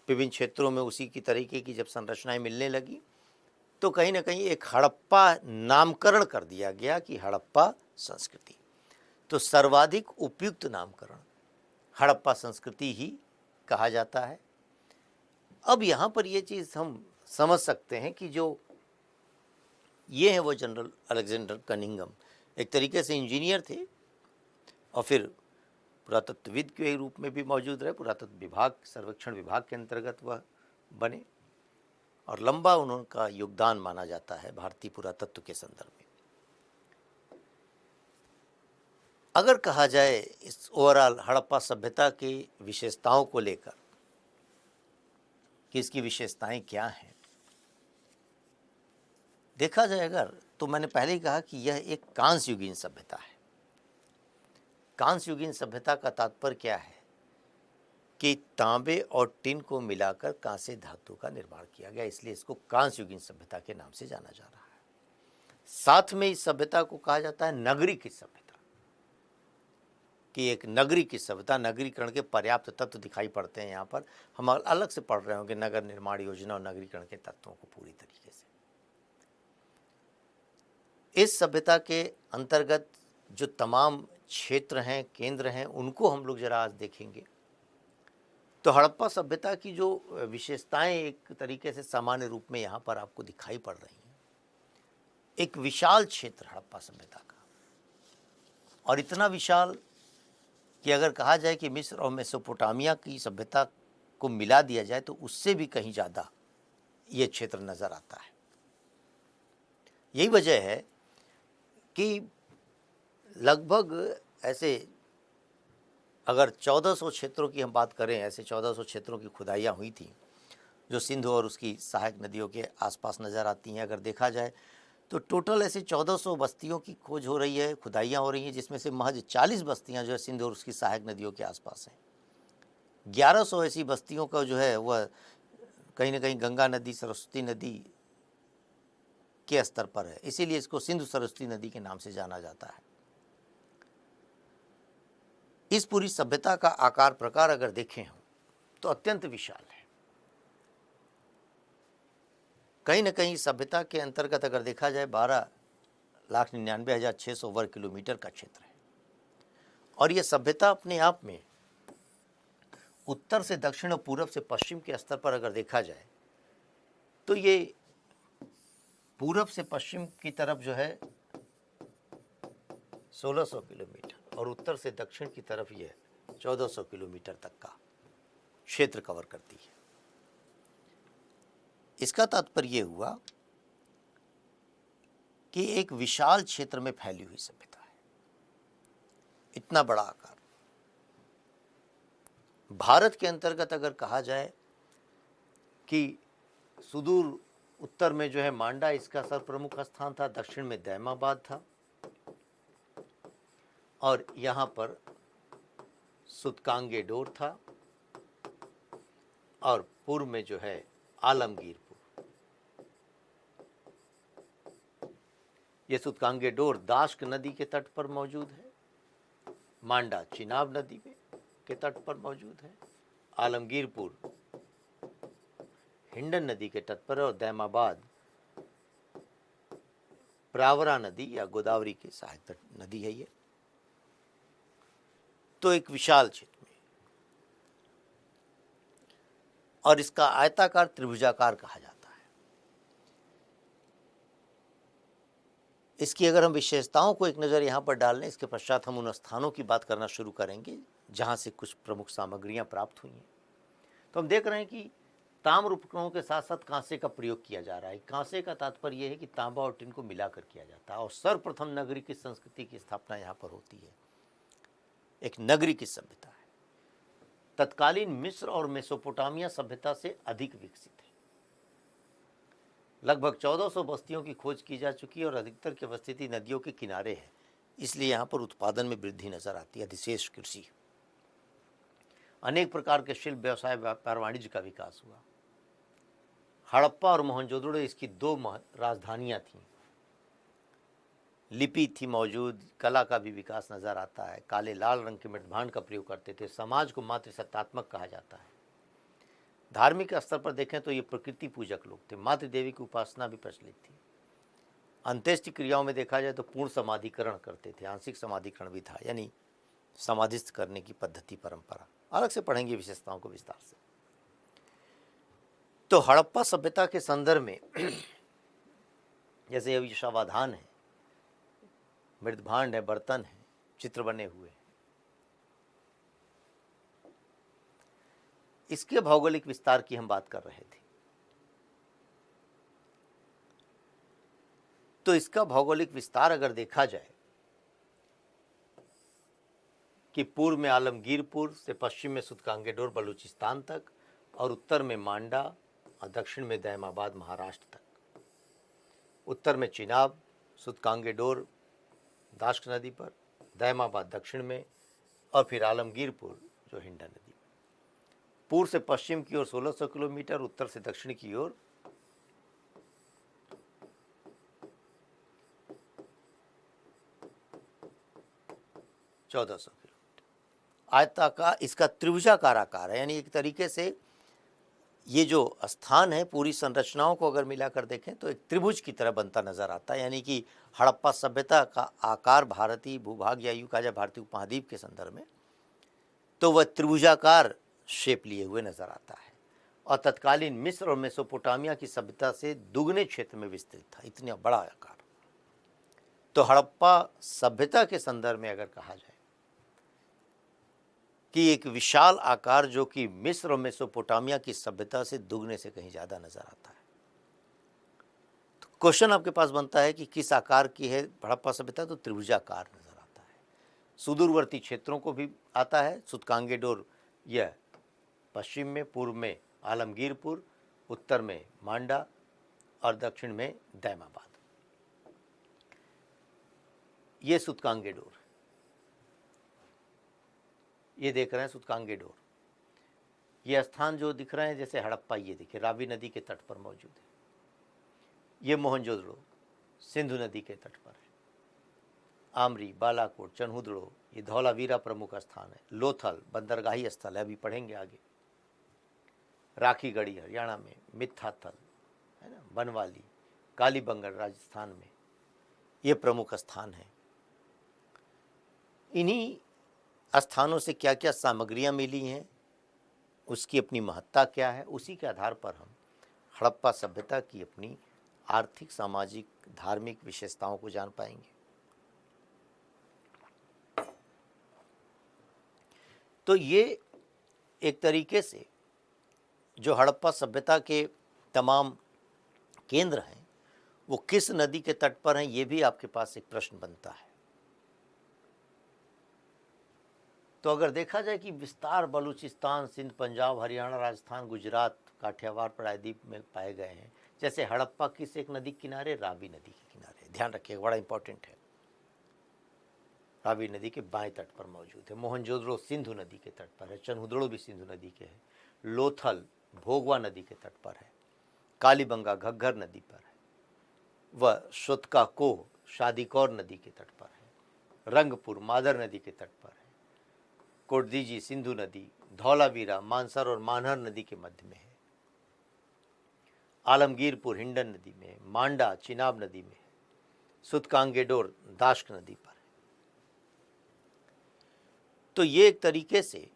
विभिन्न क्षेत्रों में उसी की तरीके की जब संरचनाएं मिलने लगी तो कहीं ना कहीं एक हड़प्पा नामकरण कर दिया गया कि हड़प्पा संस्कृति। तो सर्वाधिक उपयुक्त नामकरण हड़प्पा संस्कृति ही कहा जाता है। अब यहाँ पर ये चीज़ हम समझ सकते हैं कि जो ये हैं वो जनरल अलेक्जेंडर कनिंघम एक तरीके से इंजीनियर थे और फिर पुरातत्वविद के रूप में भी मौजूद रहे। पुरातत्व विभाग सर्वेक्षण विभाग के अंतर्गत वह बने और लंबा उनका योगदान माना जाता है भारतीय पुरातत्व के संदर्भ में। अगर कहा जाए इस ओवरऑल हड़प्पा सभ्यता की विशेषताओं को लेकर कि इसकी विशेषताएं क्या हैं, देखा जाए अगर तो मैंने पहले ही कहा कि यह एक कांस्य युगीन सभ्यता है। कांस्य युगीन सभ्यता का तात्पर्य क्या है कि तांबे और टिन को मिलाकर कांस्य धातु का निर्माण किया गया, इसलिए इसको कांस्य युगीन सभ्यता के नाम से जाना जा रहा है। साथ में इस सभ्यता को कहा जाता है नगरी की सभ्यता, कि एक नगरी की सभ्यता, नगरीकरण के पर्याप्त तत्व दिखाई पड़ते हैं। यहाँ पर हम अलग से पढ़ रहे होंगे नगर निर्माण योजना और नगरीकरण के तत्वों को पूरी तरीके से। इस सभ्यता के अंतर्गत जो तमाम क्षेत्र हैं, केंद्र हैं, उनको हम लोग जरा आज देखेंगे तो हड़प्पा सभ्यता की जो विशेषताएं एक तरीके से सामान्य रूप में यहाँ पर आपको दिखाई पड़ रही हैं। एक विशाल क्षेत्र हड़प्पा सभ्यता का, और इतना विशाल कि अगर कहा जाए कि मिस्र और मेसोपोटामिया की सभ्यता को मिला दिया जाए तो उससे भी कहीं ज़्यादा ये क्षेत्र नज़र आता है। यही वजह है कि लगभग ऐसे अगर 1400 क्षेत्रों की हम बात करें, ऐसे 1400 क्षेत्रों की खुदाइयाँ हुई थी जो सिंधु और उसकी सहायक नदियों के आसपास नज़र आती हैं। अगर देखा जाए तो टोटल ऐसे 1400 बस्तियों की खोज हो रही है, खुदाइयाँ हो रही हैं, जिसमें से महज 40 बस्तियाँ जो है सिंधु और उसकी सहायक नदियों के आसपास हैं। 1100 ऐसी बस्तियों का जो है वह कहीं ना कहीं गंगा नदी, सरस्वती नदी के स्तर पर है, इसीलिए इसको सिंधु सरस्वती नदी के नाम से जाना जाता है। इस पूरी सभ्यता का आकार प्रकार अगर देखें हम तो अत्यंत विशाल है। कहीं न कहीं सभ्यता के अंतर्गत अगर देखा जाए 12,99,600 वर्ग किलोमीटर का क्षेत्र है, और यह सभ्यता अपने आप में उत्तर से दक्षिण और पूरब से पश्चिम के स्तर पर अगर देखा जाए तो ये पूरब से पश्चिम की तरफ जो है 1600 किलोमीटर और उत्तर से दक्षिण की तरफ ये 1400 किलोमीटर तक का क्षेत्र कवर करती है। इसका तात्पर्य हुआ कि एक विशाल क्षेत्र में फैली हुई सभ्यता है, इतना बड़ा आकार। भारत के अंतर्गत अगर कहा जाए कि सुदूर उत्तर में जो है मांडा इसका सर्वप्रमुख स्थान था, दक्षिण में दैमाबाद था, और यहाँ पर सुतकांगेडोर था, और पूर्व में जो है आलमगीरपुर। ये सुतकांगेडोर दाश्क नदी के तट पर मौजूद है, मांडा चिनाब नदी के तट पर मौजूद है, आलमगीरपुर हिंडन नदी के तट पर, और दैमाबाद प्रावरा नदी या गोदावरी के सहायक तट नदी है ये। तो एक विशाल क्षेत्र में, और इसका आयताकार त्रिभुजाकार कहा जाता है। इसकी अगर हम विशेषताओं को एक नज़र यहाँ पर डाल लें, इसके पश्चात हम उन स्थानों की बात करना शुरू करेंगे जहाँ से कुछ प्रमुख सामग्रियाँ प्राप्त हुई हैं। तो हम देख रहे हैं कि ताम्र उपकरणों के साथ साथ कांसे का प्रयोग किया जा रहा है। कांसे का तात्पर्य यह है कि तांबा और टिन को मिलाकर किया जाता है, और सर्वप्रथम नगरी की संस्कृति की स्थापना यहाँ पर होती है। एक नगरी की सभ्यता है, तत्कालीन मिस्र और मेसोपोटामिया सभ्यता से अधिक विकसित है। लगभग 1400 बस्तियों की खोज की जा चुकी है, और अधिकतर की अवस्थिति नदियों के किनारे है, इसलिए यहाँ पर उत्पादन में वृद्धि नजर आती है, अधिशेष कृषि। अनेक प्रकार के शिल्प, व्यवसाय, व्यापार, वाणिज्य का विकास हुआ। हड़प्पा और मोहनजोदड़ो इसकी दो राजधानियाँ थीं। लिपि थी मौजूद, कला का भी विकास नज़र आता है। काले लाल रंग के मृदभांड का प्रयोग करते थे। समाज को मातृसत्तात्मक कहा जाता है। धार्मिक स्तर पर देखें तो ये प्रकृति पूजक लोग थे, मातृ देवी की उपासना भी प्रचलित थी। अंत्येष्टि क्रियाओं में देखा जाए तो पूर्ण समाधिकरण करते थे, आंशिक समाधिकरण भी था, यानी समाधिस्थ करने की पद्धति परंपरा। अलग से पढ़ेंगे विशेषताओं को विस्तार से। तो हड़प्पा सभ्यता के संदर्भ में जैसे अभी शवाधान है, मृदभांड है, बर्तन है, चित्र बने हुए हैं, इसके भौगोलिक विस्तार की हम बात कर रहे थे। तो इसका भौगोलिक विस्तार अगर देखा जाए कि पूर्व में आलमगीरपुर से पश्चिम में सुतकांगेडोर बलूचिस्तान तक, और उत्तर में मांडा और दक्षिण में दैमाबाद महाराष्ट्र तक। उत्तर में चिनाब, सुतकांगेडोर दाश्क नदी पर, दैमाबाद दक्षिण में, और फिर आलमगीरपुर जो हिंडन नदी। पूर्व से पश्चिम की ओर 1600 किलोमीटर, उत्तर से दक्षिण की ओर 1400 किलोमीटर। आयताकार इसका त्रिभुजाकार आकार है, यानी एक तरीके से ये जो स्थान है पूरी संरचनाओं को अगर मिलाकर देखें तो एक त्रिभुज की तरह बनता नजर आता है। यानी कि हड़प्पा सभ्यता का आकार भारतीय भूभाग या यूं कहा जाए भारतीय उपमहाद्वीप के संदर्भ में तो वह त्रिभुजाकार शेप लिए हुए नजर आता है और तत्कालीन मिस्र और मेसोपोटामिया की सभ्यता से दुगने क्षेत्र में विस्तृत था, इतना बड़ा आकार। तो हड़प्पा सभ्यता के संदर्भ में अगर कहा जाए कि एक विशाल आकार जो कि मिस्र और मेसोपोटामिया की सभ्यता से दुगने से कहीं ज्यादा नजर आता है, तो क्वेश्चन आपके पास बनता है कि किस आकार की है हड़प्पा सभ्यता? तो त्रिभुजाकार नजर आता है। सुदूरवर्ती क्षेत्रों को भी आता है, सुतकांगेडोर यह पश्चिम में, पूर्व में आलमगीरपुर, उत्तर में मांडा और दक्षिण में दैमाबाद। ये सुतकांगेडोर, ये देख रहे हैं सुतकांगेडोर। ये स्थान जो दिख रहे हैं जैसे हड़प्पा, ये देखिए रावी नदी के तट पर मौजूद है। ये मोहनजोदड़ो सिंधु नदी के तट पर है। आमरी, बालाकोट, चन्हुदड़ो ये धौलावीरा प्रमुख स्थान है। लोथल बंदरगाही स्थल है, अभी पढ़ेंगे आगे। राखीगढ़ी हरियाणा में, मिथाथल है ना, बनवाली, कालीबंगन राजस्थान में, ये प्रमुख स्थान है। इन्हीं स्थानों से क्या क्या सामग्रियां मिली हैं, उसकी अपनी महत्ता क्या है, उसी के आधार पर हम हड़प्पा सभ्यता की अपनी आर्थिक, सामाजिक, धार्मिक विशेषताओं को जान पाएंगे। तो ये एक तरीके से जो हड़प्पा सभ्यता के तमाम केंद्र हैं वो किस नदी के तट पर हैं, ये भी आपके पास एक प्रश्न बनता है। तो अगर देखा जाए कि विस्तार बलूचिस्तान, सिंध, पंजाब, हरियाणा, राजस्थान, गुजरात, काठियावाड़, प्रायद्वीप में पाए गए हैं। जैसे हड़प्पा किस एक नदी के किनारे? रावी नदी के किनारे। ध्यान रखिएगा, बड़ा इंपॉर्टेंट है। रावी नदी के बाएं तट पर मौजूद है। मोहनजोदड़ो सिंधु नदी के तट पर है। चन्हुदड़ो भी सिंधु नदी के है। लोथल भोगवा नदी के तट पर है। कालीबंगा घग्घर नदी पर है। वह शुतकाकोह शादीकौर नदी के तट पर है। रंगपुर मादर नदी के तट पर है। कोटदीजी सिंधु नदी, धौलावीरा मानसर और मानहर नदी के मध्य में है। आलमगीरपुर हिंडन नदी में, मांडा चिनाब नदी में है। सुतकांगेडोर दाश्क नदी पर है। तो ये एक तरीके से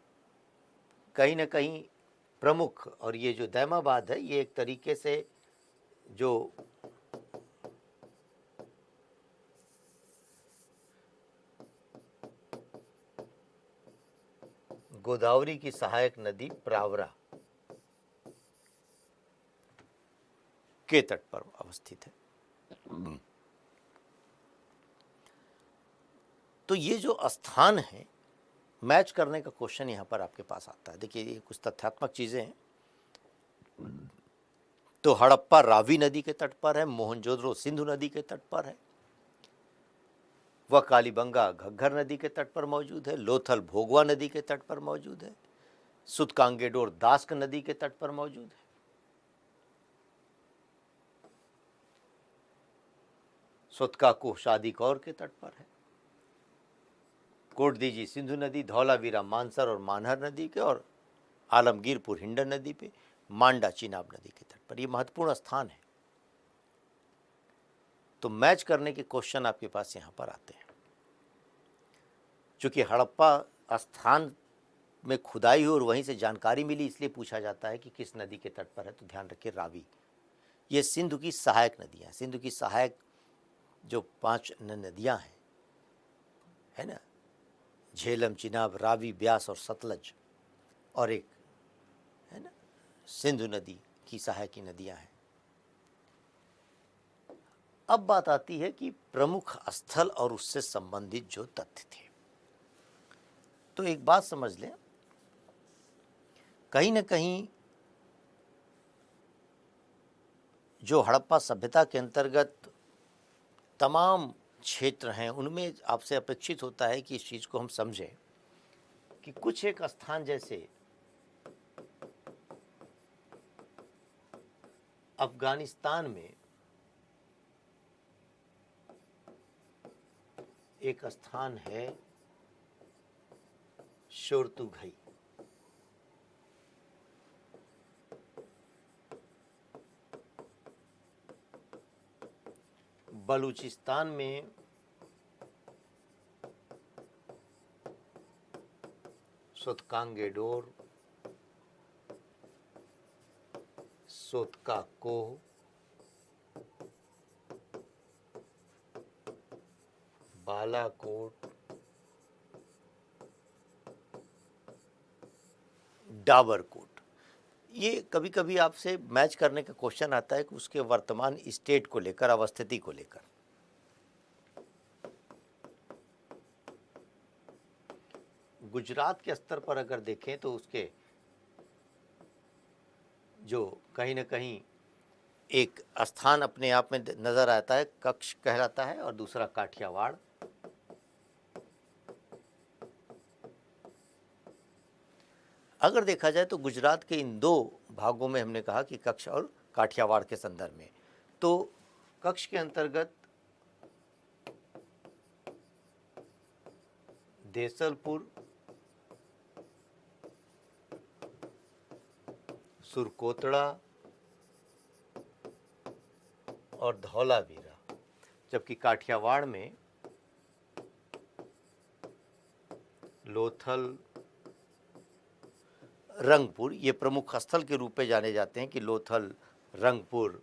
कहीं ना कहीं प्रमुख, और ये जो दैमाबाद है ये एक तरीके से जो गोदावरी की सहायक नदी प्रावरा के तट पर अवस्थित है। तो ये जो स्थान है, मैच करने का क्वेश्चन यहां पर आपके पास आता है। देखिए ये कुछ तथ्यात्मक चीजें हैं। तो हड़प्पा रावी नदी के तट पर है, मोहनजोदड़ो सिंधु नदी के तट पर है, वह कालीबंगा घग्घर नदी के तट पर मौजूद है। लोथल भोगवा नदी के तट पर मौजूद है। सुतकांगेडोर दास्क नदी के तट पर मौजूद है। सुतकाकोह शादीकौर के तट पर है। कोटदीजी सिंधु नदी, धौलावीरा मानसर और मानहर नदी के, और आलमगीरपुर हिंडन नदी पे, मांडा चिनाब नदी के तट पर। ये महत्वपूर्ण स्थान है। तो मैच करने के क्वेश्चन आपके पास यहां पर आते हैं। चूंकि हड़प्पा स्थान में खुदाई हुई और वहीं से जानकारी मिली, इसलिए पूछा जाता है कि किस नदी के तट पर है। तो ध्यान रखिए रावी। ये सिंधु की सहायक नदियां, सिंधु की सहायक जो 5 नदियां हैं, है ना, झेलम, चिनाब, रावी, ब्यास और सतलज, और एक है ना सिंधु नदी की सहायकी नदियां हैं। अब बात आती है कि प्रमुख स्थल और उससे संबंधित जो तथ्य थे। तो एक बात समझ लें, कहीं ना कहीं जो हड़प्पा सभ्यता के अंतर्गत तमाम क्षेत्र हैं, उनमें आपसे अपेक्षित होता है कि इस चीज को हम समझें कि कुछ एक स्थान जैसे अफगानिस्तान में एक स्थान है शोरतुघई। बलूचिस्तान में सुतकांगेडोर सोतका कोह, बालाकोट, डाबरकोट। ये कभी कभी आपसे मैच करने का क्वेश्चन आता है कि उसके वर्तमान स्टेट को लेकर, अवस्थिति को लेकर। गुजरात के स्तर पर अगर देखें तो उसके जो कहीं ना कहीं एक स्थान अपने आप में नजर आता है, कच्छ कहलाता है, और दूसरा काठियावाड़। अगर देखा जाए तो गुजरात के इन दो भागों में हमने कहा कि कच्छ और काठियावाड़ के संदर्भ में, तो कच्छ के अंतर्गत देसलपुर, सुरकोतड़ा और धौलावीरा, जबकि काठियावाड़ में लोथल, रंगपुर, ये प्रमुख स्थल के रूप में जाने जाते हैं कि लोथल, रंगपुर,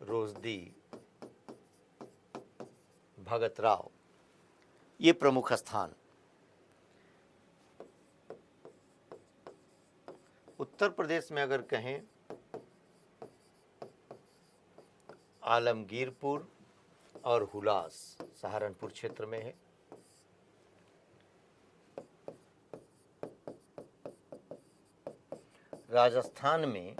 रोजदी, भगतराव, ये प्रमुख स्थान। उत्तर प्रदेश में अगर कहें, आलमगीरपुर और हुलास सहारनपुर क्षेत्र में है। राजस्थान में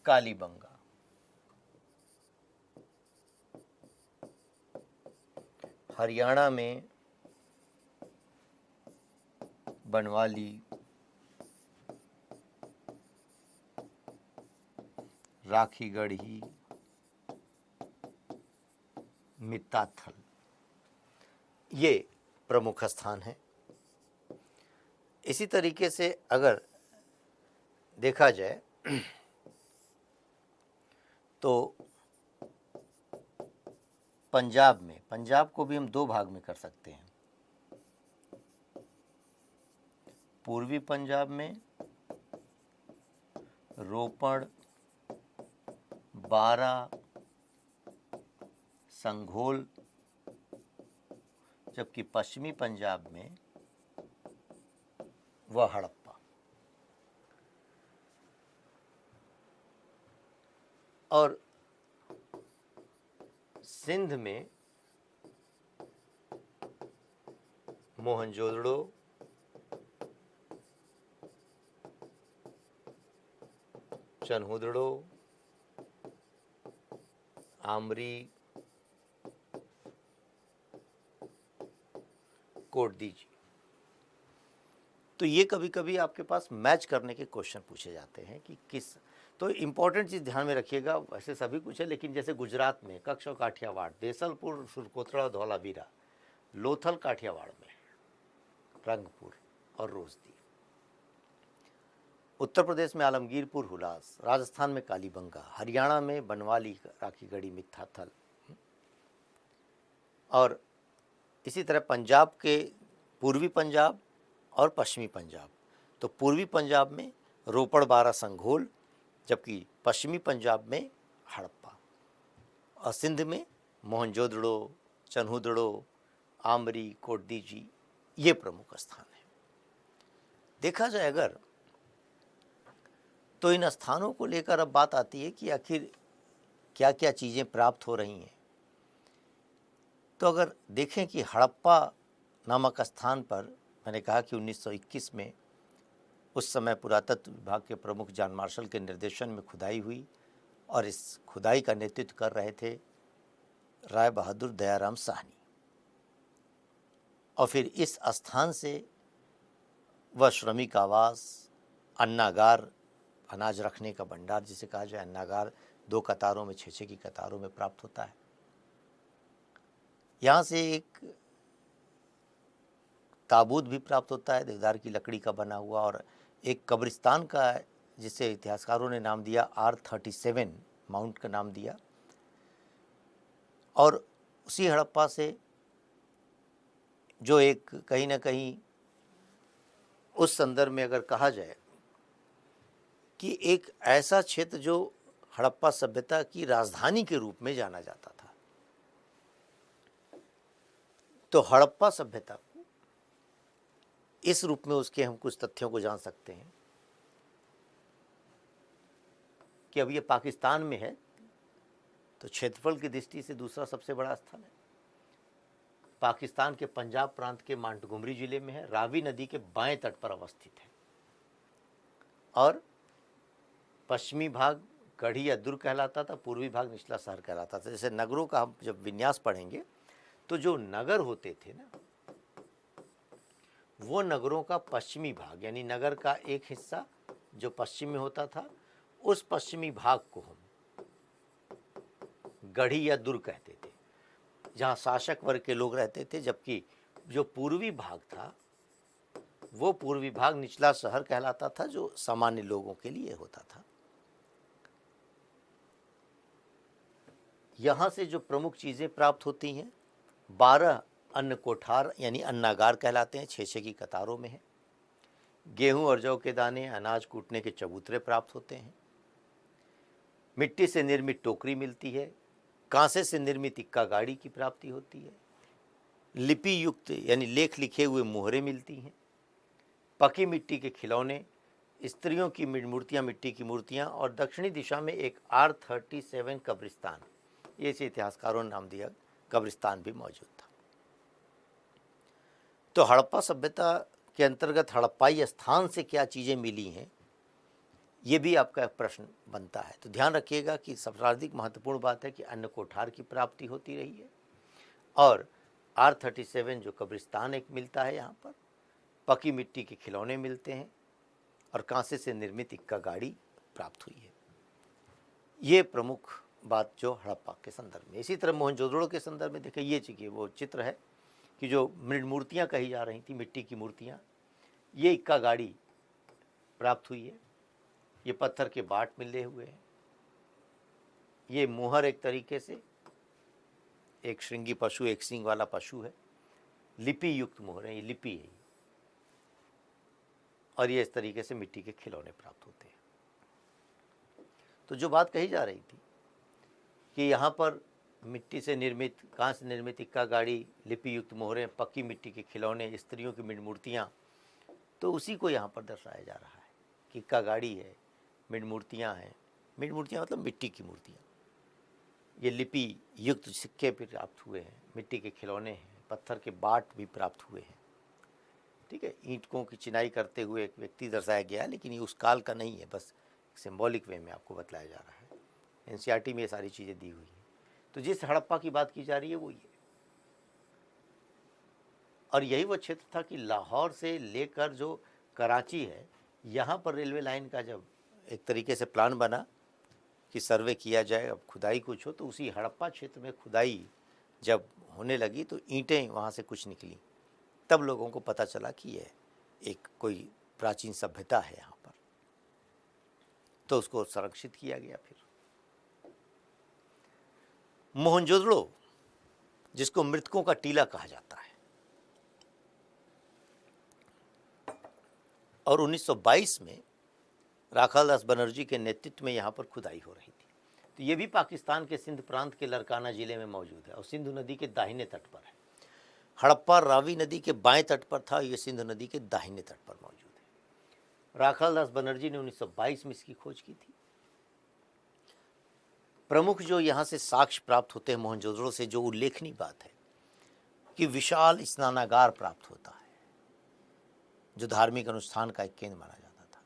कालीबंगा, हरियाणा में बनवाली, राखीगढ़ी, मित्ताथल, ये प्रमुख स्थान हैं। इसी तरीके से अगर देखा जाए तो पंजाब में, पंजाब को भी हम दो भाग में कर सकते हैं। पूर्वी पंजाब में रोपड़, बारा, संघोल, जबकि पश्चिमी पंजाब में वह हड़प्पा। और सिंध में मोहनजोदड़ो, चन्हुदड़ो, आमरी, कोटदीजी। तो ये कभी कभी आपके पास मैच करने के क्वेश्चन पूछे जाते हैं कि किस, तो इम्पोर्टेंट चीज़ ध्यान में रखिएगा। वैसे सभी कुछ है, लेकिन जैसे गुजरात में कच्छ और काठियावाड़, देसलपुर, सुरकोतड़ा, धौलावीरा, लोथल काठियावाड़ में, रंगपुर और रोजदी, उत्तर प्रदेश में आलमगीरपुर, हुलास, राजस्थान में कालीबंगा, हरियाणा में बनवाली, राखीगढ़ी, मित्ताथल, और इसी तरह पंजाब के पूर्वी पंजाब और पश्चिमी पंजाब। तो पूर्वी पंजाब में रोपड़, बारा, संघोल, जबकि पश्चिमी पंजाब में हड़प्पा, और सिंध में मोहनजोदड़ो, चन्हुदड़ो, आमरी, कोटदीजी, ये प्रमुख स्थान हैं। देखा जाए अगर तो इन स्थानों को लेकर अब बात आती है कि आखिर क्या क्या चीज़ें प्राप्त हो रही हैं। तो अगर देखें कि हड़प्पा नामक स्थान पर मैंने कहा कि 1921 में उस समय पुरातत्व विभाग के प्रमुख जॉन मार्शल के निर्देशन में खुदाई हुई, और इस खुदाई का नेतृत्व कर रहे थे राय बहादुर दयाराम साहनी। और फिर इस स्थान से वह श्रमिक आवास, अन्नागार, अनाज रखने का भंडार जिसे कहा जाए, अन्नागार 2 कतारों में, 6-6 की कतारों में प्राप्त होता है। यहाँ से एक ताबूत भी प्राप्त होता है, देवदार की लकड़ी का बना हुआ, और एक कब्रिस्तान का जिसे इतिहासकारों ने नाम दिया R37 माउंट का नाम दिया। और उसी हड़प्पा से जो एक कहीं ना कहीं उस संदर्भ में अगर कहा जाए कि एक ऐसा क्षेत्र जो हड़प्पा सभ्यता की राजधानी के रूप में जाना जाता था, तो हड़प्पा सभ्यता को इस रूप में उसके हम कुछ तथ्यों को जान सकते हैं कि अब ये पाकिस्तान में है, तो क्षेत्रफल की दृष्टि से दूसरा सबसे बड़ा स्थल है। पाकिस्तान के पंजाब प्रांत के मांटगोमरी जिले में है, रावी नदी के बाएं तट पर अवस्थित है और पश्चिमी भाग गढ़ी या दुर्ग कहलाता था, पूर्वी भाग निचला शहर कहलाता था। जैसे नगरों का हम जब विन्यास पढ़ेंगे तो जो नगर होते थे ना, वो नगरों का पश्चिमी भाग यानी नगर का एक हिस्सा जो पश्चिम में होता था, उस पश्चिमी भाग को हम गढ़ी या दुर्ग कहते थे, जहाँ शासक वर्ग के लोग रहते थे, जबकि जो पूर्वी भाग था वो पूर्वी भाग निचला शहर कहलाता था, जो सामान्य लोगों के लिए होता था। यहाँ से जो प्रमुख चीज़ें प्राप्त होती हैं, 12 अन्न कोठार यानी अन्नागार कहलाते हैं, 6-6 की कतारों में है। गेहूं और जौ के दाने, अनाज कूटने के चबूतरे प्राप्त होते हैं। मिट्टी से निर्मित टोकरी मिलती है। कांसे से निर्मित इक्का गाड़ी की प्राप्ति होती है। लिपि युक्त यानी लेख लिखे हुए मोहरें मिलती हैं। पकी मिट्टी के खिलौने, स्त्रियों की मूर्तियाँ, मिट्टी की मूर्तियाँ, और दक्षिणी दिशा में एक R37 कब्रिस्तान, ये इसे इतिहासकारों ने नाम दिया, कब्रिस्तान भी मौजूद था। तो हड़प्पा सभ्यता के अंतर्गत हड़प्पाई स्थान से क्या चीज़ें मिली हैं, ये भी आपका एक प्रश्न बनता है। तो ध्यान रखिएगा कि सर्वाधिक महत्वपूर्ण बात है कि अन्न कोठार की प्राप्ति होती रही है और R37 जो कब्रिस्तान एक मिलता है, यहाँ पर पकी मिट्टी के खिलौने मिलते हैं और कांसे से निर्मित इक्का गाड़ी प्राप्त हुई है। ये प्रमुख बात जो हड़प्पा के संदर्भ में। इसी तरह मोहनजोदड़ो के संदर्भ में देखिए, ये चीज़ वो चित्र है कि जो मूर्तियाँ कही जा रही थी, मिट्टी की मूर्तियाँ, ये इक्का गाड़ी प्राप्त हुई है। ये पत्थर के बाट मिले हुए हैं। ये मोहर एक तरीके से एक श्रृंगी पशु, एक सींग वाला पशु है। लिपि युक्त मोहर है, ये लिपि है। और ये इस तरीके से मिट्टी के खिलौने प्राप्त होते हैं। तो जो बात कही जा रही थी कि यहाँ पर मिट्टी से निर्मित, कांच से निर्मित इक्का गाड़ी, लिपि युक्त मोहरें, पक्की मिट्टी के खिलौने, स्त्रियों की मूर्तियाँ, तो उसी को यहाँ पर दर्शाया जा रहा है कि इक्का गाड़ी है, मिड मूर्तियाँ हैं। मिड मूर्तियाँ मतलब मिट्टी की मूर्तियाँ। ये लिपि युक्त सिक्के भी प्राप्त हुए हैं, मिट्टी के खिलौने हैं, पत्थर के बाट भी प्राप्त हुए हैं। ठीक है, ईंटों की चिनाई करते हुए एक व्यक्ति दर्शाया गया है, लेकिन ये उस काल का नहीं है, बस सिंबॉलिक वे में आपको बतलाया जा रहा है। एनसीईआरटी में ये सारी चीज़ें दी हुई हैं। तो जिस हड़प्पा की बात की जा रही है वो ये, और यही वो क्षेत्र था कि लाहौर से लेकर जो कराची है, यहाँ पर रेलवे लाइन का जब एक तरीके से प्लान बना कि सर्वे किया जाए, अब खुदाई कुछ हो, तो उसी हड़प्पा क्षेत्र में खुदाई जब होने लगी तो ईंटें वहाँ से कुछ निकली। तब लोगों को पता चला कि यह एक कोई प्राचीन सभ्यता है यहाँ पर, तो उसको संरक्षित किया गया। फिर मोहनजोदड़ो, जिसको मृतकों का टीला कहा जाता है, और 1922 में राखालदास बनर्जी के नेतृत्व में यहाँ पर खुदाई हो रही थी। तो ये भी पाकिस्तान के सिंध प्रांत के लरकाना जिले में मौजूद है और सिंधु नदी के दाहिने तट पर है। हड़प्पा रावी नदी के बाएं तट पर था, ये सिंधु नदी के दाहिने तट पर मौजूद है। राखालदास बनर्जी ने 1922 में इसकी खोज की थी। प्रमुख जो यहाँ से साक्ष्य प्राप्त होते हैं मोहनजोदड़ो से, जो उल्लेखनीय बात है कि विशाल स्नानागार प्राप्त होता है, जो धार्मिक अनुष्ठान का एक केंद्र माना जाता था।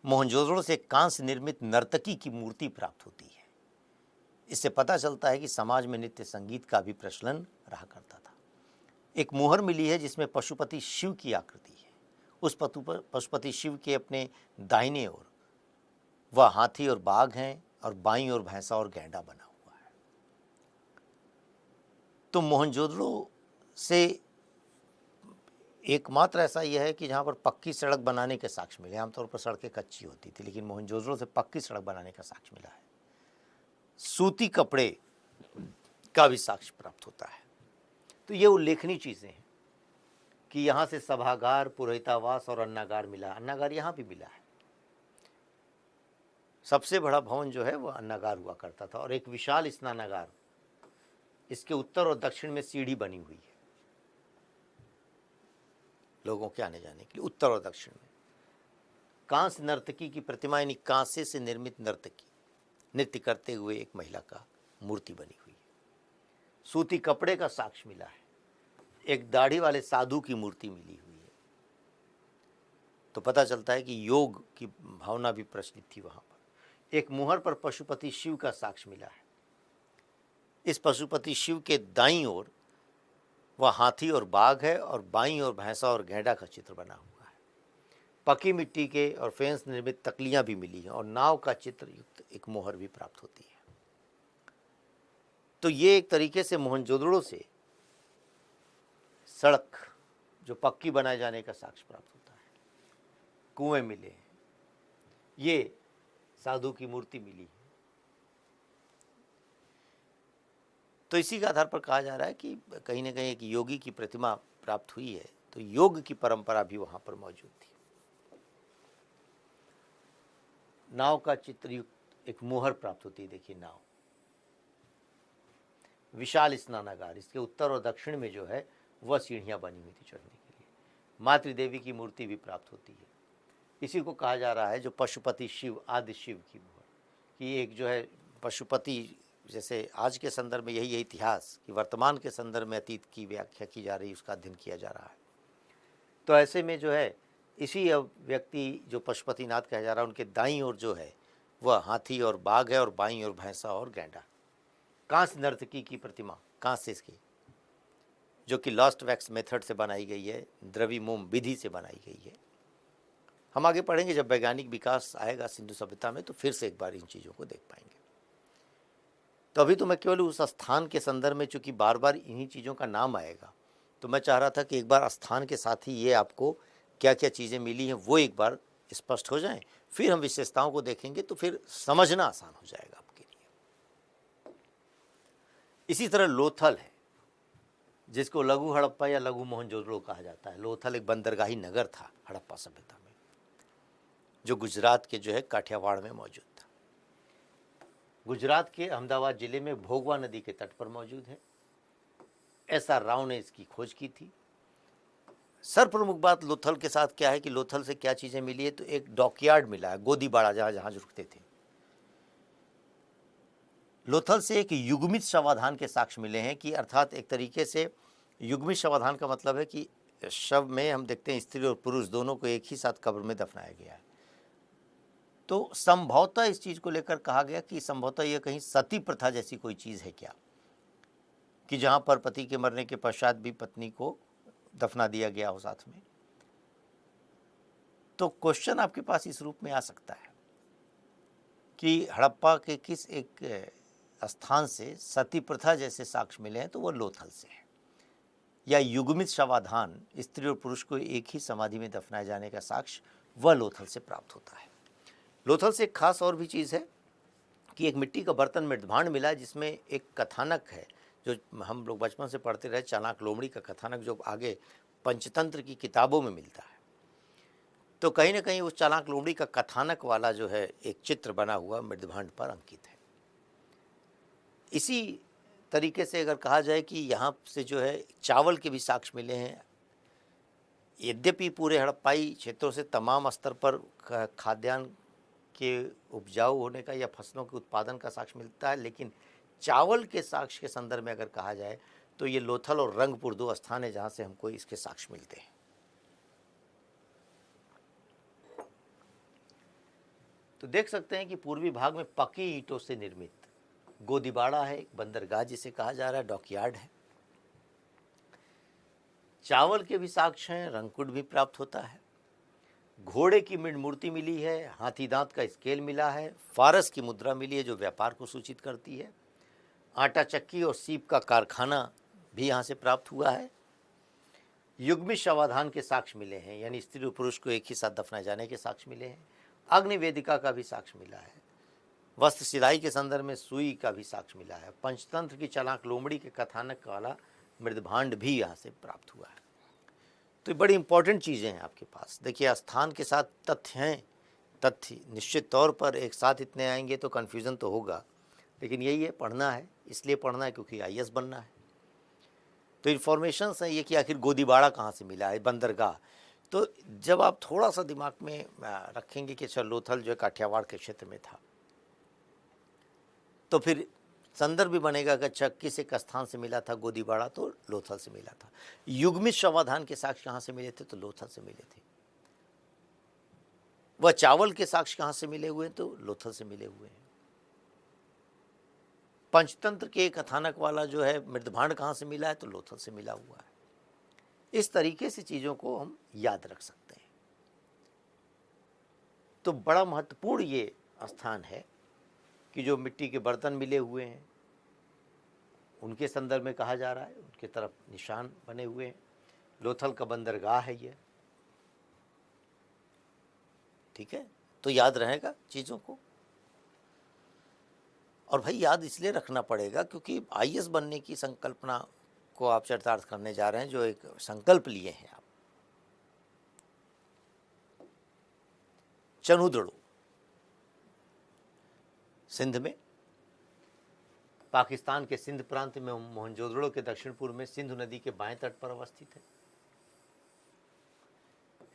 मोहनजोदड़ो से कांस्य निर्मित नर्तकी की मूर्ति प्राप्त होती है। इससे पता चलता है कि समाज में नृत्य संगीत का भी प्रचलन रहा करता था। एक मोहर मिली है जिसमें पशुपति शिव की आकृति है। उस पशुपति शिव के अपने दाहिने ओर वह हाथी और बाघ हैं और बाईं ओर भैंसा और गैंडा बना हुआ है। तो मोहनजोदड़ो से एकमात्र ऐसा यह है कि जहाँ पर पक्की सड़क बनाने के साक्ष्य मिले। आमतौर पर सड़कें कच्ची होती थी, लेकिन मोहनजोदड़ो से पक्की सड़क बनाने का साक्ष्य मिला है। सूती कपड़े का भी साक्ष्य प्राप्त होता है। तो ये उल्लेखनीय चीज़ें हैं। कि यहाँ से सभागार, पुरोहितावास और अन्नागार मिला। अन्नागार यहाँ भी मिला है। सबसे बड़ा भवन जो है वो अन्नागार हुआ करता था और एक विशाल स्नानागार, इसके उत्तर और दक्षिण में सीढ़ी बनी हुई है लोगों के आने जाने के लिए, उत्तर और दक्षिण में। कांस्य नर्तकी की प्रतिमा, यानी कांसे से निर्मित नर्तकी नृत्य करते हुए एक महिला का मूर्ति बनी हुई है। सूती कपड़े का साक्ष्य मिला है। एक दाढ़ी वाले साधु की मूर्ति मिली हुई है। तो पता चलता है कि योग की भावना भी प्रचलित थी वहां पर। एक मुहर पर पशुपति शिव का साक्ष्य मिला है। इस पशुपति शिव के दाईं ओर वह हाथी और बाघ है और बाईं ओर भैंसा और गैंडा का चित्र बना हुआ है। पकी मिट्टी के और फेंस निर्मित तकलियां भी मिली हैं और नाव का चित्र युक्त एक मोहर भी प्राप्त होती है। तो ये एक तरीके से मोहनजोदड़ो से सड़क जो पक्की बनाए जाने का साक्ष्य प्राप्त होता है। कुएं मिले हैं, ये साधु की मूर्ति मिली है। तो इसी के आधार पर कहा जा रहा है कि कहीं ना कहीं एक योगी की प्रतिमा प्राप्त हुई है। तो योग की परंपरा भी वहां पर मौजूद थी। नाव का चित्र युक्त एक मोहर प्राप्त होती है। देखिए नाव, विशाल स्नानागार, इसके उत्तर और दक्षिण में जो है वह सीढ़ियां बनी हुई थी चढ़ने के लिए। मातृदेवी की मूर्ति भी प्राप्त होती है। इसी को कहा जा रहा है जो पशुपति शिव, आदि शिव की मोहर, कि एक जो है पशुपति, जैसे आज के संदर्भ में यही है इतिहास कि वर्तमान के संदर्भ में अतीत की व्याख्या की जा रही है, उसका अध्ययन किया जा रहा है। तो ऐसे में जो है इसी व्यक्ति जो पशुपतिनाथ कहा जा रहा है, उनके दाईं ओर जो है वह हाथी और बाघ है और बाईं ओर भैंसा और गैंडा। कांस्य नर्तकी की प्रतिमा, कांस्य की, जो कि लॉस्ट वैक्स मेथड से बनाई गई है, द्रव्यमोम विधि से बनाई गई है। हम आगे पढ़ेंगे जब वैज्ञानिक विकास आएगा सिंधु सभ्यता में, तो फिर से एक बार इन चीज़ों को देख पाएंगे। तो अभी तो मैं केवल उस स्थान के संदर्भ में, चूंकि बार बार इन्हीं चीज़ों का नाम आएगा, तो मैं चाह रहा था कि एक बार स्थान के साथ ही ये आपको क्या क्या चीज़ें मिली हैं वो एक बार स्पष्ट हो जाएं, फिर हम विशेषताओं को देखेंगे तो फिर समझना आसान हो जाएगा आपके लिए। इसी तरह लोथल है, जिसको लघु हड़प्पा या लघु मोहनजोदड़ो कहा जाता है। लोथल एक बंदरगाही नगर था हड़प्पा सभ्यता में, जो गुजरात के जो है काठियावाड़ में मौजूद था। गुजरात के अहमदाबाद जिले में भोगवा नदी के तट पर मौजूद है। SR राव ने इसकी खोज की थी। सर्वप्रमुख बात लोथल के साथ क्या है कि लोथल से क्या चीज़ें मिली है, तो एक डॉकयार्ड मिला है, गोदीबाड़ा, जहाँ जहाज रुकते थे। लोथल से एक युग्मित शवाधान के साक्ष्य मिले हैं, कि अर्थात एक तरीके से युग्मित शवाधान का मतलब है कि शव में हम देखते हैं स्त्री और पुरुष दोनों को एक ही साथ कब्र में दफनाया गया है। तो संभवतः इस चीज़ को लेकर कहा गया कि संभवतः यह कहीं सती प्रथा जैसी कोई चीज़ है क्या, कि जहाँ पर पति के मरने के पश्चात भी पत्नी को दफना दिया गया हो साथ में। तो क्वेश्चन आपके पास इस रूप में आ सकता है कि हड़प्पा के किस एक स्थान से सती प्रथा जैसे साक्ष्य मिले हैं, तो वह लोथल से है। या युग्मित शवाधान, स्त्री और पुरुष को एक ही समाधि में दफनाए जाने का साक्ष्य, वह लोथल से प्राप्त होता है। लोथल से एक खास और भी चीज़ है कि एक मिट्टी का बर्तन मृदभांड मिला, जिसमें एक कथानक है जो हम लोग बचपन से पढ़ते रहे, चाणक्य लोमड़ी का कथानक, जो आगे पंचतंत्र की किताबों में मिलता है। तो कहीं ना कहीं उस चाणक्य लोमड़ी का कथानक वाला जो है एक चित्र बना हुआ मृदभांड पर अंकित है। इसी तरीके से अगर कहा जाए कि यहाँ से जो है चावल के भी साक्ष्य मिले हैं। यद्यपि पूरे हड़प्पाई क्षेत्रों से तमाम स्तर पर खाद्यान्न के उपजाऊ होने का या फसलों के उत्पादन का साक्ष्य मिलता है, लेकिन चावल के साक्ष्य के संदर्भ में अगर कहा जाए तो ये लोथल और रंगपुर दो स्थान है जहाँ से हमको इसके साक्ष्य मिलते हैं। तो देख सकते हैं कि पूर्वी भाग में पक्की ईंटों से निर्मित गोदीबाड़ा है, एक बंदरगाह जिसे कहा जा रहा है, डॉकयार्ड है। चावल के भी साक्ष्य हैं, रंगकुट भी प्राप्त होता है। घोड़े की मृण मूर्ति मिली है, हाथी दांत का स्केल मिला है, फारस की मुद्रा मिली है जो व्यापार को सूचित करती है। आटा चक्की और सीप का कारखाना भी यहाँ से प्राप्त हुआ है। युग्मित शवाधान के साक्ष्य मिले हैं, यानी स्त्री और पुरुष को एक ही साथ दफनाए जाने के साक्ष्य मिले हैं। अग्नि वेदिका का भी साक्ष्य मिला है। वस्त्र सिलाई के संदर्भ में सुई का भी साक्ष्य मिला है। पंचतंत्र की चाणक्य लोमड़ी के कथानक वाला मृदभांड भी यहाँ से प्राप्त हुआ है। तो ये बड़ी इंपॉर्टेंट चीज़ें हैं आपके पास। देखिए स्थान के साथ तथ्य हैं, तथ्य निश्चित तौर पर एक साथ इतने आएंगे तो कन्फ्यूज़न तो होगा, लेकिन यही है, पढ़ना है, इसलिए पढ़ना है क्योंकि आईएएस बनना है। तो इन्फॉर्मेशंस हैं ये कि आखिर गोदीबाड़ा कहाँ से मिला है, बंदरगाह। तो जब आप थोड़ा सा दिमाग में रखेंगे कि अच्छा लोथल जो है काठियावाड़ के क्षेत्र में था, तो फिर संदर्भ भी बनेगा कि अच्छा किस एक स्थान से मिला था गोदीबाड़ा, तो लोथल से मिला था। युग्मित शवाधान के साक्ष्य कहाँ से मिले थे, तो लोथल से मिले थे। वह चावल के साक्ष्य कहाँ से मिले हुए हैं, तो लोथल से मिले हुए हैं। पंचतंत्र के कथानक वाला जो है मृदभांड कहाँ से मिला है, तो लोथल से मिला हुआ है। इस तरीके से चीज़ों को हम याद रख सकते हैं। तो बड़ा महत्वपूर्ण ये स्थान है कि जो मिट्टी के बर्तन मिले हुए हैं उनके संदर्भ में कहा जा रहा है, उनके तरफ निशान बने हुए हैं। लोथल का बंदरगाह है ये, ठीक है, तो याद रहेगा चीज़ों को। और भाई याद इसलिए रखना पड़ेगा क्योंकि आईएएस बनने की संकल्पना को आप चरितार्थ करने जा रहे हैं, जो एक संकल्प लिए हैं आप। चन्हुदड़ो सिंध में, पाकिस्तान के सिंध प्रांत में, मोहनजोदड़ो के दक्षिण पूर्व में, सिंधु नदी के बाएं तट पर अवस्थित है।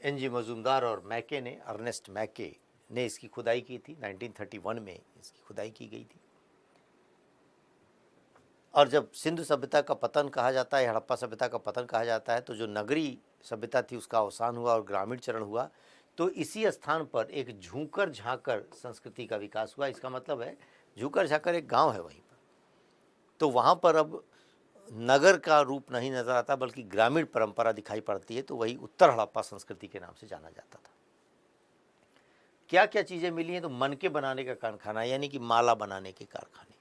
एनजी मजूमदार और मैके ने, अर्नेस्ट मैके ने इसकी खुदाई की थी। 1931 में इसकी खुदाई की गई थी। और जब सिंधु सभ्यता का पतन कहा जाता है, हड़प्पा सभ्यता का पतन कहा जाता है, तो जो नगरी सभ्यता थी उसका अवसान हुआ और ग्रामीण चरण हुआ। तो इसी स्थान पर एक झूकर झाकर संस्कृति का विकास हुआ। इसका मतलब है झूकर झाकर एक गांव है वहीं पर, तो वहाँ पर अब नगर का रूप नहीं नजर आता बल्कि ग्रामीण परंपरा दिखाई पड़ती है। तो वही उत्तर हड़प्पा संस्कृति के नाम से जाना जाता था। क्या क्या चीज़ें मिली हैं, तो मनके बनाने का कारखाना, यानी कि माला बनाने के कारखाने,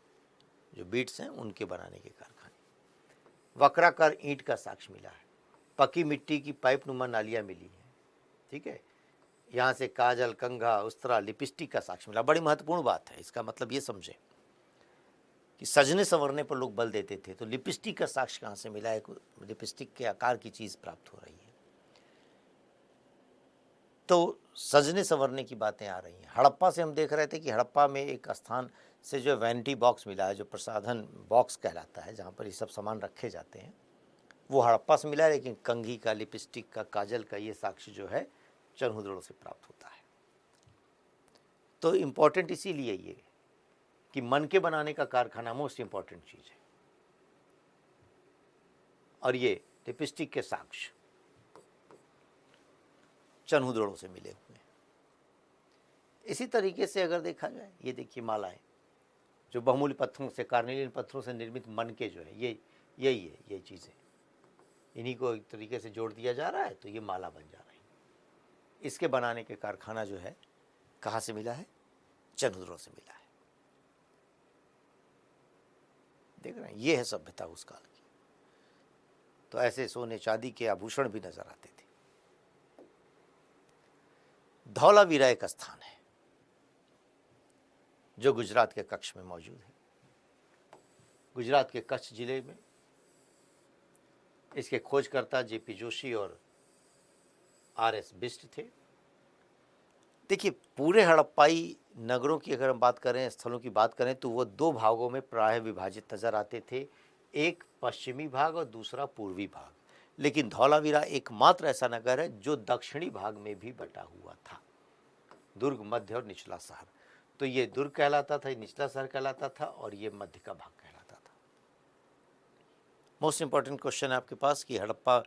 जो बीट्स हैं उनके बनाने के कारखाने। वक्राकार ईंट का साक्ष्य मिला है। पकी मिट्टी की पाइप नुमा नालियाँ मिली हैं, ठीक है। यहाँ से काजल, कंघा, उस्तरा, लिपस्टिक का साक्ष्य मिला। बड़ी महत्वपूर्ण बात है। इसका मतलब ये समझे कि सजने संवरने पर लोग बल देते थे, तो लिपस्टिक का साक्ष्य कहाँ से मिला है, लिपस्टिक के आकार की चीज़ प्राप्त हो रही है। तो सजने संवरने की बातें आ रही हैं। हड़प्पा से हम देख रहे थे कि हड़प्पा में एक स्थान से जो वैनिटी बॉक्स मिला है, जो प्रसाधन बॉक्स कहलाता है, जहाँ पर ये सब सामान रखे जाते हैं, वो हड़प्पा से मिला है। लेकिन कंघी का, लिपस्टिक का, काजल का ये साक्ष्य जो है चन्हुदड़ो से प्राप्त होता है। तो इम्पॉर्टेंट इसीलिए ये कि मनके बनाने का कारखाना मोस्ट इम्पॉर्टेंट चीज़ है। और ये लिपस्टिक के साक्ष्य चन्हुदड़ो से मिले हुए हैं। इसी तरीके से अगर देखा जाए, ये देखिए मालाएं जो बहुमूल्य पत्थरों से, कार्नेलियन पत्थरों से निर्मित मनके जो है, ये यही है, ये चीज़ें, इन्हीं को एक तरीके से जोड़ दिया जा रहा है तो ये माला बन जा रही है। इसके बनाने के कारखाना जो है कहाँ से मिला है, चन्हुदड़ो से मिला है। देख रहे हैं, ये है सभ्यता उस काल की। तो ऐसे सोने चांदी के आभूषण भी नजर आते थे। धौलावीरा एक स्थान है जो गुजरात के कच्छ में मौजूद है। गुजरात के कच्छ जिले में इसके खोजकर्ता जेपी जोशी और आरएस बिष्ट थे। देखिए, पूरे हड़प्पाई नगरों की अगर हम बात करें, स्थलों की बात करें, तो वो दो भागों में प्राय विभाजित नजर आते थे, एक पश्चिमी भाग और दूसरा पूर्वी भाग। लेकिन धौलावीरा एकमात्र ऐसा नगर है जो दक्षिणी भाग में भी बटा हुआ था। दुर्ग, मध्य और निचला शहर। तो ये दुर्ग कहलाता था, ये निचला शहर कहलाता था, और ये मध्य का भाग कहलाता था। मोस्ट इंपॉर्टेंट क्वेश्चन है आपके पास कि हड़प्पा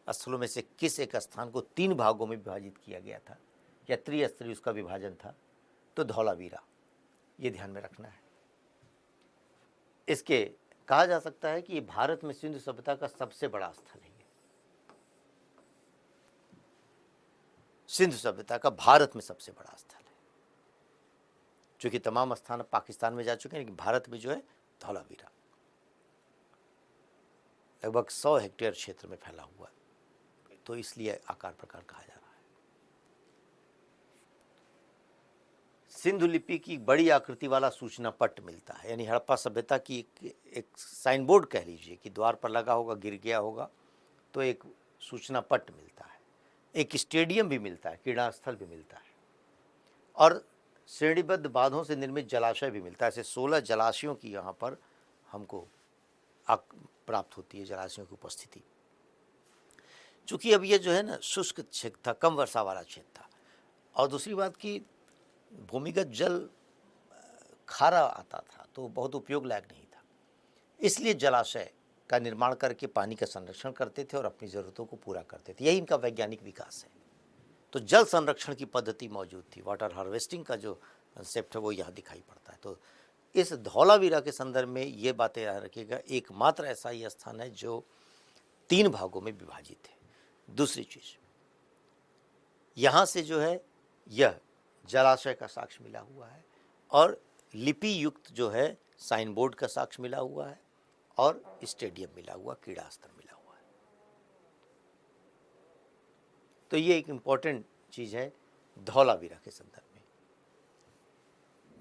स्थलों में से किस एक स्थान को 3 भागों में विभाजित किया गया था, या त्रिस्तरीय उसका विभाजन था, तो धौलावीरा, ये ध्यान में रखना है। इसके कहा जा सकता है कि ये भारत में सिंधु सभ्यता का सबसे बड़ा स्थल है। सिंधु सभ्यता का भारत में सबसे बड़ा स्थल है। चूंकि तमाम स्थान पाकिस्तान में जा चुके हैं, लेकिन भारत में जो है धौलावीरा लगभग 100 हेक्टेयर क्षेत्र में फैला हुआ है, तो इसलिए आकार प्रकार कहा जा रहा है। सिंधु लिपि की बड़ी आकृति वाला सूचना पट मिलता है, यानी हड़प्पा सभ्यता की एक साइन बोर्ड कह लीजिए कि द्वार पर लगा होगा, गिर गया होगा, तो एक सूचना पट मिलता है, एक स्टेडियम भी मिलता है, क्रीड़ा स्थल भी मिलता है, और श्रेणीबद्ध बांधों से निर्मित जलाशय भी मिलता है। ऐसे 16 जलाशयों की यहाँ पर हमको प्राप्त होती है, जलाशयों की उपस्थिति। चूँकि अब ये जो है ना शुष्क क्षेत्र था, कम वर्षा वाला क्षेत्र था, और दूसरी बात कि भूमिगत जल खारा आता था तो बहुत उपयोग लायक नहीं था, इसलिए जलाशय का निर्माण करके पानी का संरक्षण करते थे और अपनी ज़रूरतों को पूरा करते थे। यही इनका वैज्ञानिक विकास है। तो जल संरक्षण की पद्धति मौजूद थी, वाटर हार्वेस्टिंग का जो कंसेप्ट है वो यहाँ दिखाई पड़ता है। तो इस धौलावीरा के संदर्भ में ये बातें याद रखिएगा, एकमात्र ऐसा ही स्थान है जो 3 भागों में विभाजित है। दूसरी चीज़, यहाँ से जो है यह जलाशय का साक्ष्य मिला हुआ है, और लिपि युक्त जो है साइन बोर्ड का साक्ष्य मिला हुआ है, और स्टेडियम मिला हुआ, क्रीड़ा स्थल मिला हुआ है। तो ये एक इम्पॉर्टेंट चीज़ है धौलावीरा के संदर्भ में,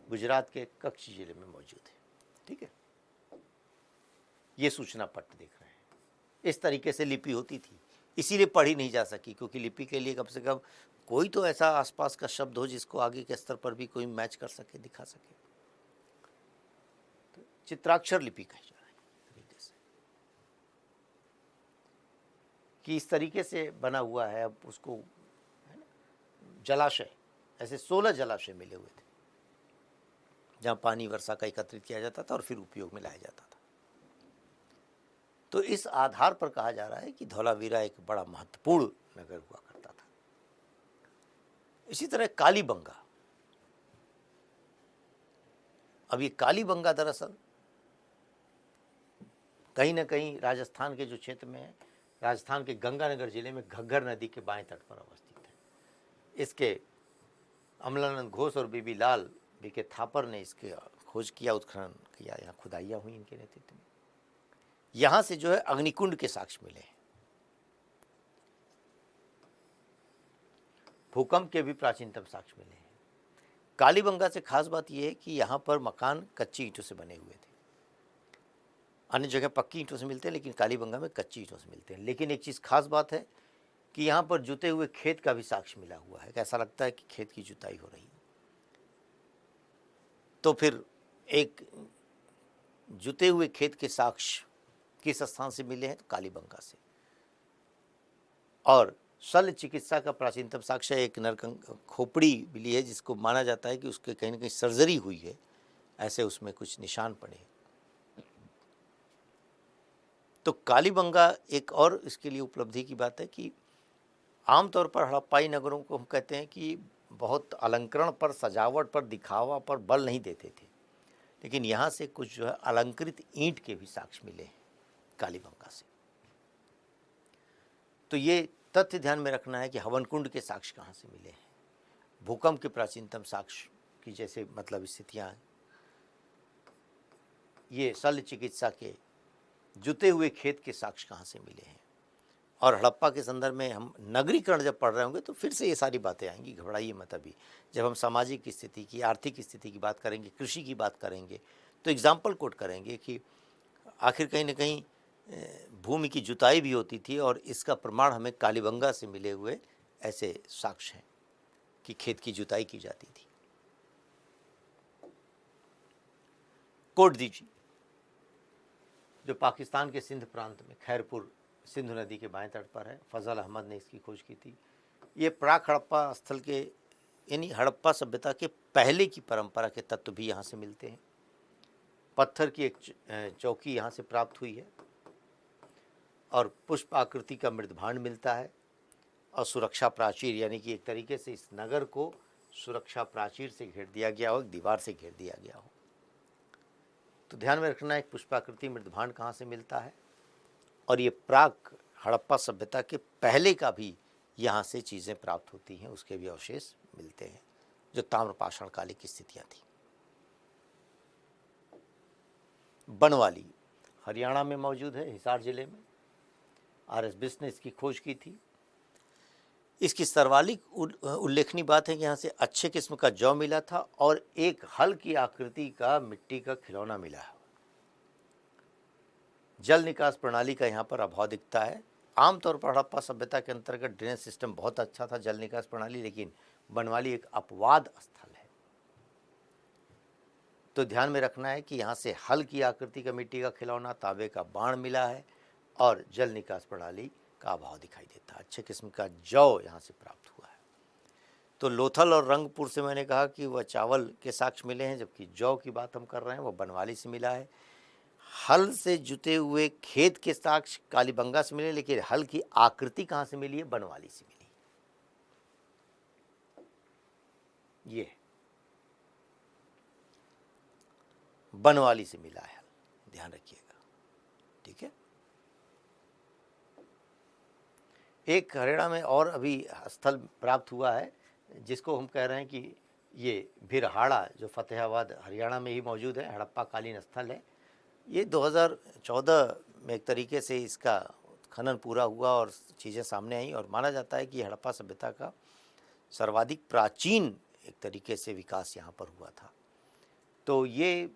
गुजरात के कच्छ जिले में मौजूद है। ठीक है, ये सूचना पट देख रहे हैं। इस तरीके से लिपि होती थी, इसीलिए पढ़ी नहीं जा सकी, क्योंकि लिपि के लिए कम से कम कोई तो ऐसा आसपास का शब्द हो जिसको आगे के स्तर पर भी कोई मैच कर सके, दिखा सके। तो चित्राक्षर लिपि कही जा रही तरीके से कि इस तरीके से बना हुआ है। अब उसको है ना, जलाशय, ऐसे 16 जलाशय मिले हुए थे जहाँ पानी वर्षा का एकत्रित किया जाता था और फिर उपयोग में लाया जाता था। तो इस आधार पर कहा जा रहा है कि धौलावीरा एक बड़ा महत्वपूर्ण नगर हुआ करता था। इसी तरह कालीबंगा, अब ये कालीबंगा दरअसल कहीं ना कहीं राजस्थान के जो क्षेत्र में है, राजस्थान के गंगानगर जिले में घग्गर नदी के बाएं तट पर अवस्थित है। इसके अमलानंद घोष और बीबी लाल बीके थापर ने इसके खोज किया, उत्खनन किया, यहाँ खुदाइयाँ हुई इनके नेतृत्व में। यहाँ से जो है अग्निकुंड के साक्ष्य मिले हैं, भूकंप के भी प्राचीनतम साक्ष्य मिले हैं। कालीबंगा से खास बात यह है कि यहाँ पर मकान कच्ची ईंटों से बने हुए थे। अन्य जगह पक्की ईंटों से मिलते हैं, लेकिन कालीबंगा में कच्ची ईंटों से मिलते हैं। लेकिन एक चीज़ खास बात है कि यहाँ पर जुते हुए खेत का भी साक्ष्य मिला हुआ है। ऐसा लगता है कि खेत की जुताई हो रही है। तो फिर एक जुते हुए खेत के साक्ष्य किस स्थान से मिले हैं? तो कालीबंगा से। और शल्य चिकित्सा का प्राचीनतम साक्ष्य एक खोपड़ी मिली है, जिसको माना जाता है कि उसके कहीं ना कहीं सर्जरी हुई है, ऐसे उसमें कुछ निशान पड़े। तो कालीबंगा एक और इसके लिए उपलब्धि की बात है कि आमतौर पर हड़प्पाई नगरों को हम कहते हैं कि बहुत अलंकरण पर, सजावट पर, दिखावा पर बल नहीं देते थे, लेकिन यहाँ से कुछ जो है अलंकृत ईंट के भी साक्ष्य मिले हैं कालीबंगा से। तो ये तथ्य ध्यान में रखना है कि हवन कुंड के साक्ष्य कहाँ से मिले हैं, भूकंप के प्राचीनतम साक्ष्य की जैसे मतलब स्थितियाँ, ये शल्य चिकित्सा के जुते हुए खेत के साक्ष्य कहाँ से मिले हैं। और हड़प्पा के संदर्भ में हम नगरीकरण जब पढ़ रहे होंगे तो फिर से ये सारी बातें आएंगी, घबराइए मत। अभी जब हम सामाजिक स्थिति की, आर्थिक स्थिति की बात करेंगे, कृषि की बात करेंगे, तो एग्जाम्पल कोट करेंगे कि आखिर कहीं ना कहीं भूमि की जुताई भी होती थी, और इसका प्रमाण हमें कालीबंगा से मिले हुए ऐसे साक्ष्य हैं कि खेत की जुताई की जाती थी। कोटदीजी जो पाकिस्तान के सिंध प्रांत में खैरपुर सिंधु नदी के बाएं तट पर है, फजल अहमद ने इसकी खोज की थी। ये प्राक हड़प्पा स्थल के यानी हड़प्पा सभ्यता के पहले की परंपरा के तत्व भी यहाँ से मिलते हैं। पत्थर की एक चौकी यहाँ से प्राप्त हुई है, और पुष्प आकृति का मृदभांड मिलता है, और सुरक्षा प्राचीर, यानी कि एक तरीके से इस नगर को सुरक्षा प्राचीर से घेर दिया गया हो, एक दीवार से घेर दिया गया हो। तो ध्यान में रखना है पुष्पाकृति मृदभांड कहाँ से मिलता है, और ये प्राक हड़प्पा सभ्यता के पहले का भी यहाँ से चीज़ें प्राप्त होती हैं, उसके भी अवशेष मिलते हैं जो ताम्रपाषाण कालिक की स्थितियाँ थी। बनवाली हरियाणा में मौजूद है, हिसार जिले में। आर.एस. बिष्ट ने इसकी खोज की थी। इसकी सर्वाधिक उल्लेखनीय बात है कि यहाँ से अच्छे किस्म का जौ मिला था, और एक हल की आकृति का मिट्टी का खिलौना मिला है। जल निकास प्रणाली का यहाँ पर अभाव दिखता है, आमतौर पर हड़प्पा सभ्यता के अंतर्गत ड्रेनेज सिस्टम बहुत अच्छा था, जल निकास प्रणाली, लेकिन बनवाली एक अपवाद स्थल है। तो ध्यान में रखना है कि यहाँ से हल की आकृति का मिट्टी का खिलौना, तांबे का बाण मिला है और जल निकास प्रणाली का अभाव दिखाई देता है। अच्छे किस्म का जौ यहाँ से प्राप्त हुआ है। तो लोथल और रंगपुर से मैंने कहा कि वह चावल के साक्ष्य मिले हैं, जबकि जौ की बात हम कर रहे हैं वो बनवाली से मिला है। हल से जुते हुए खेत के साक्ष्य कालीबंगा से मिले, लेकिन हल की आकृति कहाँ से मिली है? बनवाली से मिली। ये बनवाली से मिला है, ध्यान रखिएगा, ठीक है। एक हरियाणा में और अभी स्थल प्राप्त हुआ है जिसको हम कह रहे हैं कि ये भिरहाड़ा, जो फतेहाबाद हरियाणा में ही मौजूद है, हड़प्पा कालीन स्थल है। ये 2014 में एक तरीके से इसका खनन पूरा हुआ और चीज़ें सामने आई, और माना जाता है कि हड़प्पा सभ्यता का सर्वाधिक प्राचीन एक तरीके से विकास यहाँ पर हुआ था। तो ये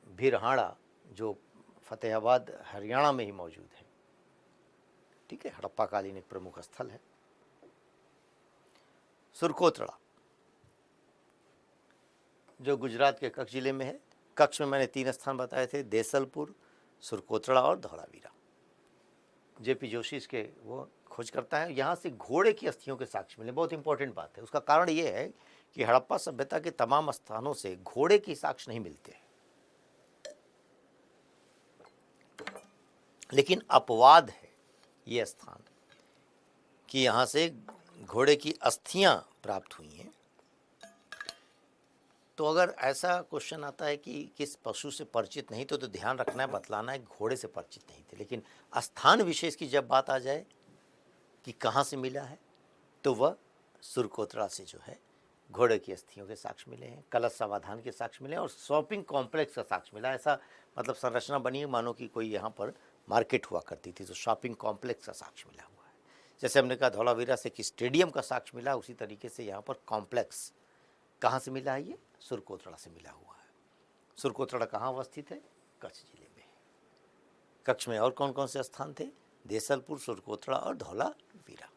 भिरहाड़ा जो फतेहाबाद हरियाणा में ही मौजूद है, ठीक है, हड़प्पा कालीन एक प्रमुख स्थल है। सुरकोतड़ा जो गुजरात के कच्छ जिले में है। कच्छ में मैंने 3 स्थान बताए थे, देसलपुर, सुरकोतड़ा और धौलावीरा। जेपी जोशी इसके वो खोज करता है। यहाँ से घोड़े की अस्थियों के साक्ष्य मिले, बहुत इंपॉर्टेंट बात है। उसका कारण ये है कि हड़प्पा सभ्यता के तमाम स्थानों से घोड़े के साक्ष्य नहीं मिलते, लेकिन अपवाद है ये स्थान कि यहाँ से घोड़े की अस्थियां प्राप्त हुई हैं। तो अगर ऐसा क्वेश्चन आता है कि किस पशु से परिचित नहीं, तो ध्यान रखना है, बतलाना है घोड़े से परिचित नहीं थे। लेकिन स्थान विशेष की जब बात आ जाए कि कहाँ से मिला है, तो वह सुरकोतड़ा से जो है घोड़े की अस्थियों के साक्ष्य मिले हैं, कलश समाधान के साक्ष्य मिले हैं और शॉपिंग कॉम्प्लेक्स का साक्ष्य मिला। ऐसा मतलब संरचना बनी है मानो कि कोई यहाँ पर मार्केट हुआ करती थी, तो शॉपिंग कॉम्प्लेक्स का साक्ष्य मिला हुआ है। जैसे हमने कहा धौलावीरा से कि स्टेडियम का साक्ष्य मिला, उसी तरीके से यहाँ पर कॉम्प्लेक्स कहाँ से मिला है? ये सुरकोतड़ा से मिला हुआ है। सुरकोतड़ा कहाँ अवस्थित है? कच्छ जिले में। कच्छ में और कौन कौन से स्थान थे? देसलपुर, सुरकोतड़ा और धौलावीरा।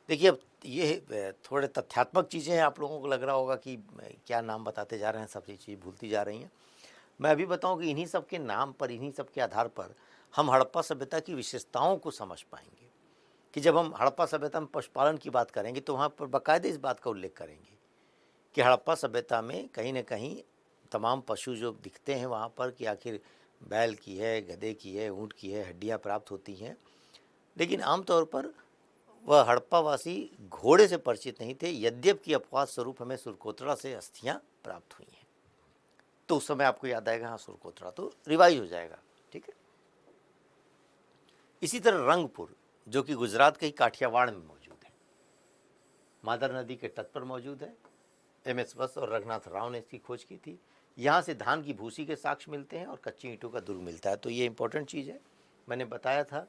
देखिए, अब ये थोड़े तथ्यात्मक चीज़ें हैं, आप लोगों को लग रहा होगा कि क्या नाम बताते जा रहे हैं, सब चीज़ भूलती जा रही हैं। मैं अभी बताऊं कि इन्हीं सब के नाम पर, इन्हीं सब के आधार पर हम हड़प्पा सभ्यता की विशेषताओं को समझ पाएंगे। कि जब हम हड़प्पा सभ्यता में पशुपालन की बात करेंगे तो वहाँ पर बाकायदे इस बात का उल्लेख करेंगे कि हड़प्पा सभ्यता में कहीं न कहीं तमाम पशु जो दिखते हैं वहाँ पर, कि आखिर बैल की है, गधे की है, ऊँट की है, हड्डियाँ प्राप्त होती हैं, लेकिन आमतौर पर वह हड़प्पावासी घोड़े से परिचित नहीं थे, यद्यपि अपवाद स्वरूप हमें सुरकोतड़ा से अस्थियाँ प्राप्त हुई हैं। तो उस समय आपको याद आएगा, हाँ सुरकोतड़ा, तो रिवाइज हो जाएगा, ठीक है। इसी तरह रंगपुर जो कि गुजरात के ही काठियावाड़ में मौजूद है, मादर नदी के तट पर मौजूद है। MS बस और रघुनाथ राव ने इसकी खोज की थी। यहाँ से धान की भूसी के साक्ष्य मिलते हैं और कच्ची ईंटों का दुर्ग मिलता है। तो ये इंपॉर्टेंट चीज़ है। मैंने बताया था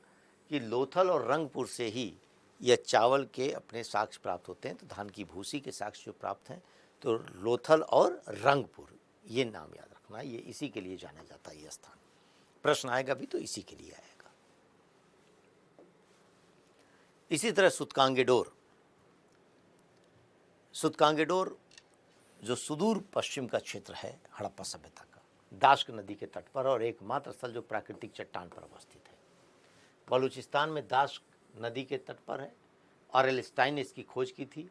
कि लोथल और रंगपुर से ही यह चावल के अपने साक्ष्य प्राप्त होते हैं। तो धान की भूसी के साक्ष्य जो प्राप्त हैं, तो लोथल और रंगपुर, ये नाम याद रखना, ये इसी के लिए जाना जाता है। ये स्थान प्रश्न आएगा भी तो इसी के लिए आएगा। इसी तरह सुतकांगेडोर, सुतकांगेडोर जो सुदूर पश्चिम का क्षेत्र है हड़प्पा सभ्यता का, दाश्क नदी के तट पर, और एकमात्र स्थल जो प्राकृतिक चट्टान पर अवस्थित है। बलूचिस्तान में दाश्क नदी के तट पर है। R.L. स्टाइन ने इसकी खोज की थी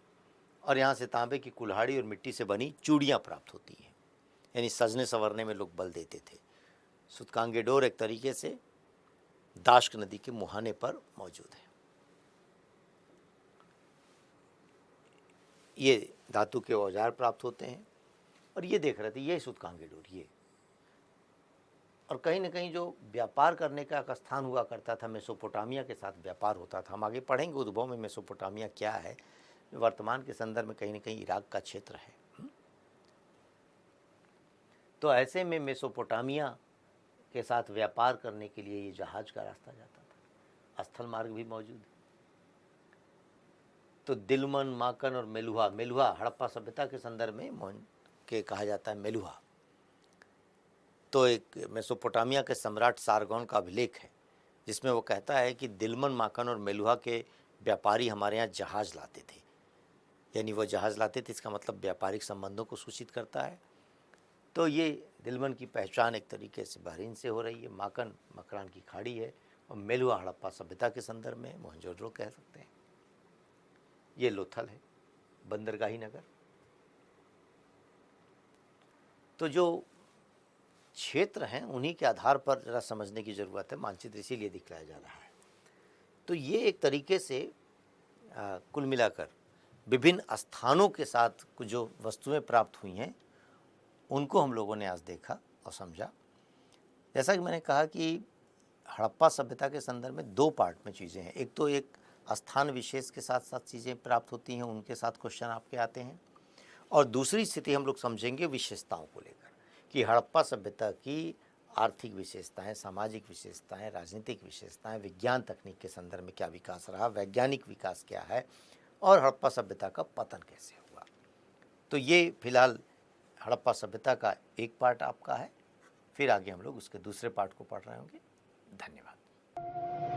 और यहाँ से तांबे की कुल्हाड़ी और मिट्टी से बनी चूड़ियाँ प्राप्त होती हैं, यानी सजने संवरने में लोग बल देते थे। सुतकांगेडोर एक तरीके से दाश्क नदी के मुहाने पर मौजूद है। ये धातु के औजार प्राप्त होते हैं और ये देख रहे थे, ये सुतकांगेडोर, ये। और कहीं ना कहीं जो व्यापार करने का एक स्थान हुआ करता था, मेसोपोटामिया के साथ व्यापार होता था। हम आगे पढ़ेंगे उद्भव में मेसोपोटामिया क्या है, वर्तमान के संदर्भ में कहीं ना कहीं इराक का क्षेत्र है। तो ऐसे में मेसोपोटामिया के साथ व्यापार करने के लिए ये जहाज का रास्ता जाता था। स्थल मार्ग भी मौजूद है। तो दिलमन, माकन और मेलुहा, मेलुहा हड़प्पा सभ्यता के संदर्भ में के कहा जाता है मेलुहा। तो एक मेसोपोटामिया के सम्राट सारगोन का अभिलेख है जिसमें वो कहता है कि दिलमन माखन और मेलुहा के व्यापारी हमारे यहाँ जहाज़ लाते थे, यानी वो जहाज़ लाते थे, इसका मतलब व्यापारिक संबंधों को सूचित करता है। तो ये दिलमन की पहचान एक तरीके से बहरीन से हो रही है, माखन मकरान की खाड़ी है, और मेलुहा हड़प्पा सभ्यता के संदर्भ में मोहनजोदड़ो कह सकते हैं। ये लोथल है, बंदरगाही नगर। तो जो क्षेत्र हैं उन्हीं के आधार पर ज़रा समझने की ज़रूरत है, मानचित्र इसीलिए दिखलाया जा रहा है। तो ये एक तरीके से कुल मिलाकर विभिन्न स्थानों के साथ कुछ जो वस्तुएं प्राप्त हुई हैं उनको हम लोगों ने आज देखा और समझा। जैसा कि मैंने कहा कि हड़प्पा सभ्यता के संदर्भ में दो पार्ट में चीज़ें हैं। एक तो एक स्थान विशेष के साथ साथ चीज़ें प्राप्त होती हैं, उनके साथ क्वेश्चन आपके आते हैं, और दूसरी स्थिति हम लोग समझेंगे विशेषताओं को लेकर कि हड़प्पा सभ्यता की आर्थिक विशेषताएं, सामाजिक विशेषताएं, राजनीतिक विशेषताएं, विज्ञान तकनीक के संदर्भ में क्या विकास रहा, वैज्ञानिक विकास क्या है, और हड़प्पा सभ्यता का पतन कैसे हुआ। तो ये फिलहाल हड़प्पा सभ्यता का एक पार्ट आपका है, फिर आगे हम लोग उसके दूसरे पार्ट को पढ़ रहे होंगे। धन्यवाद।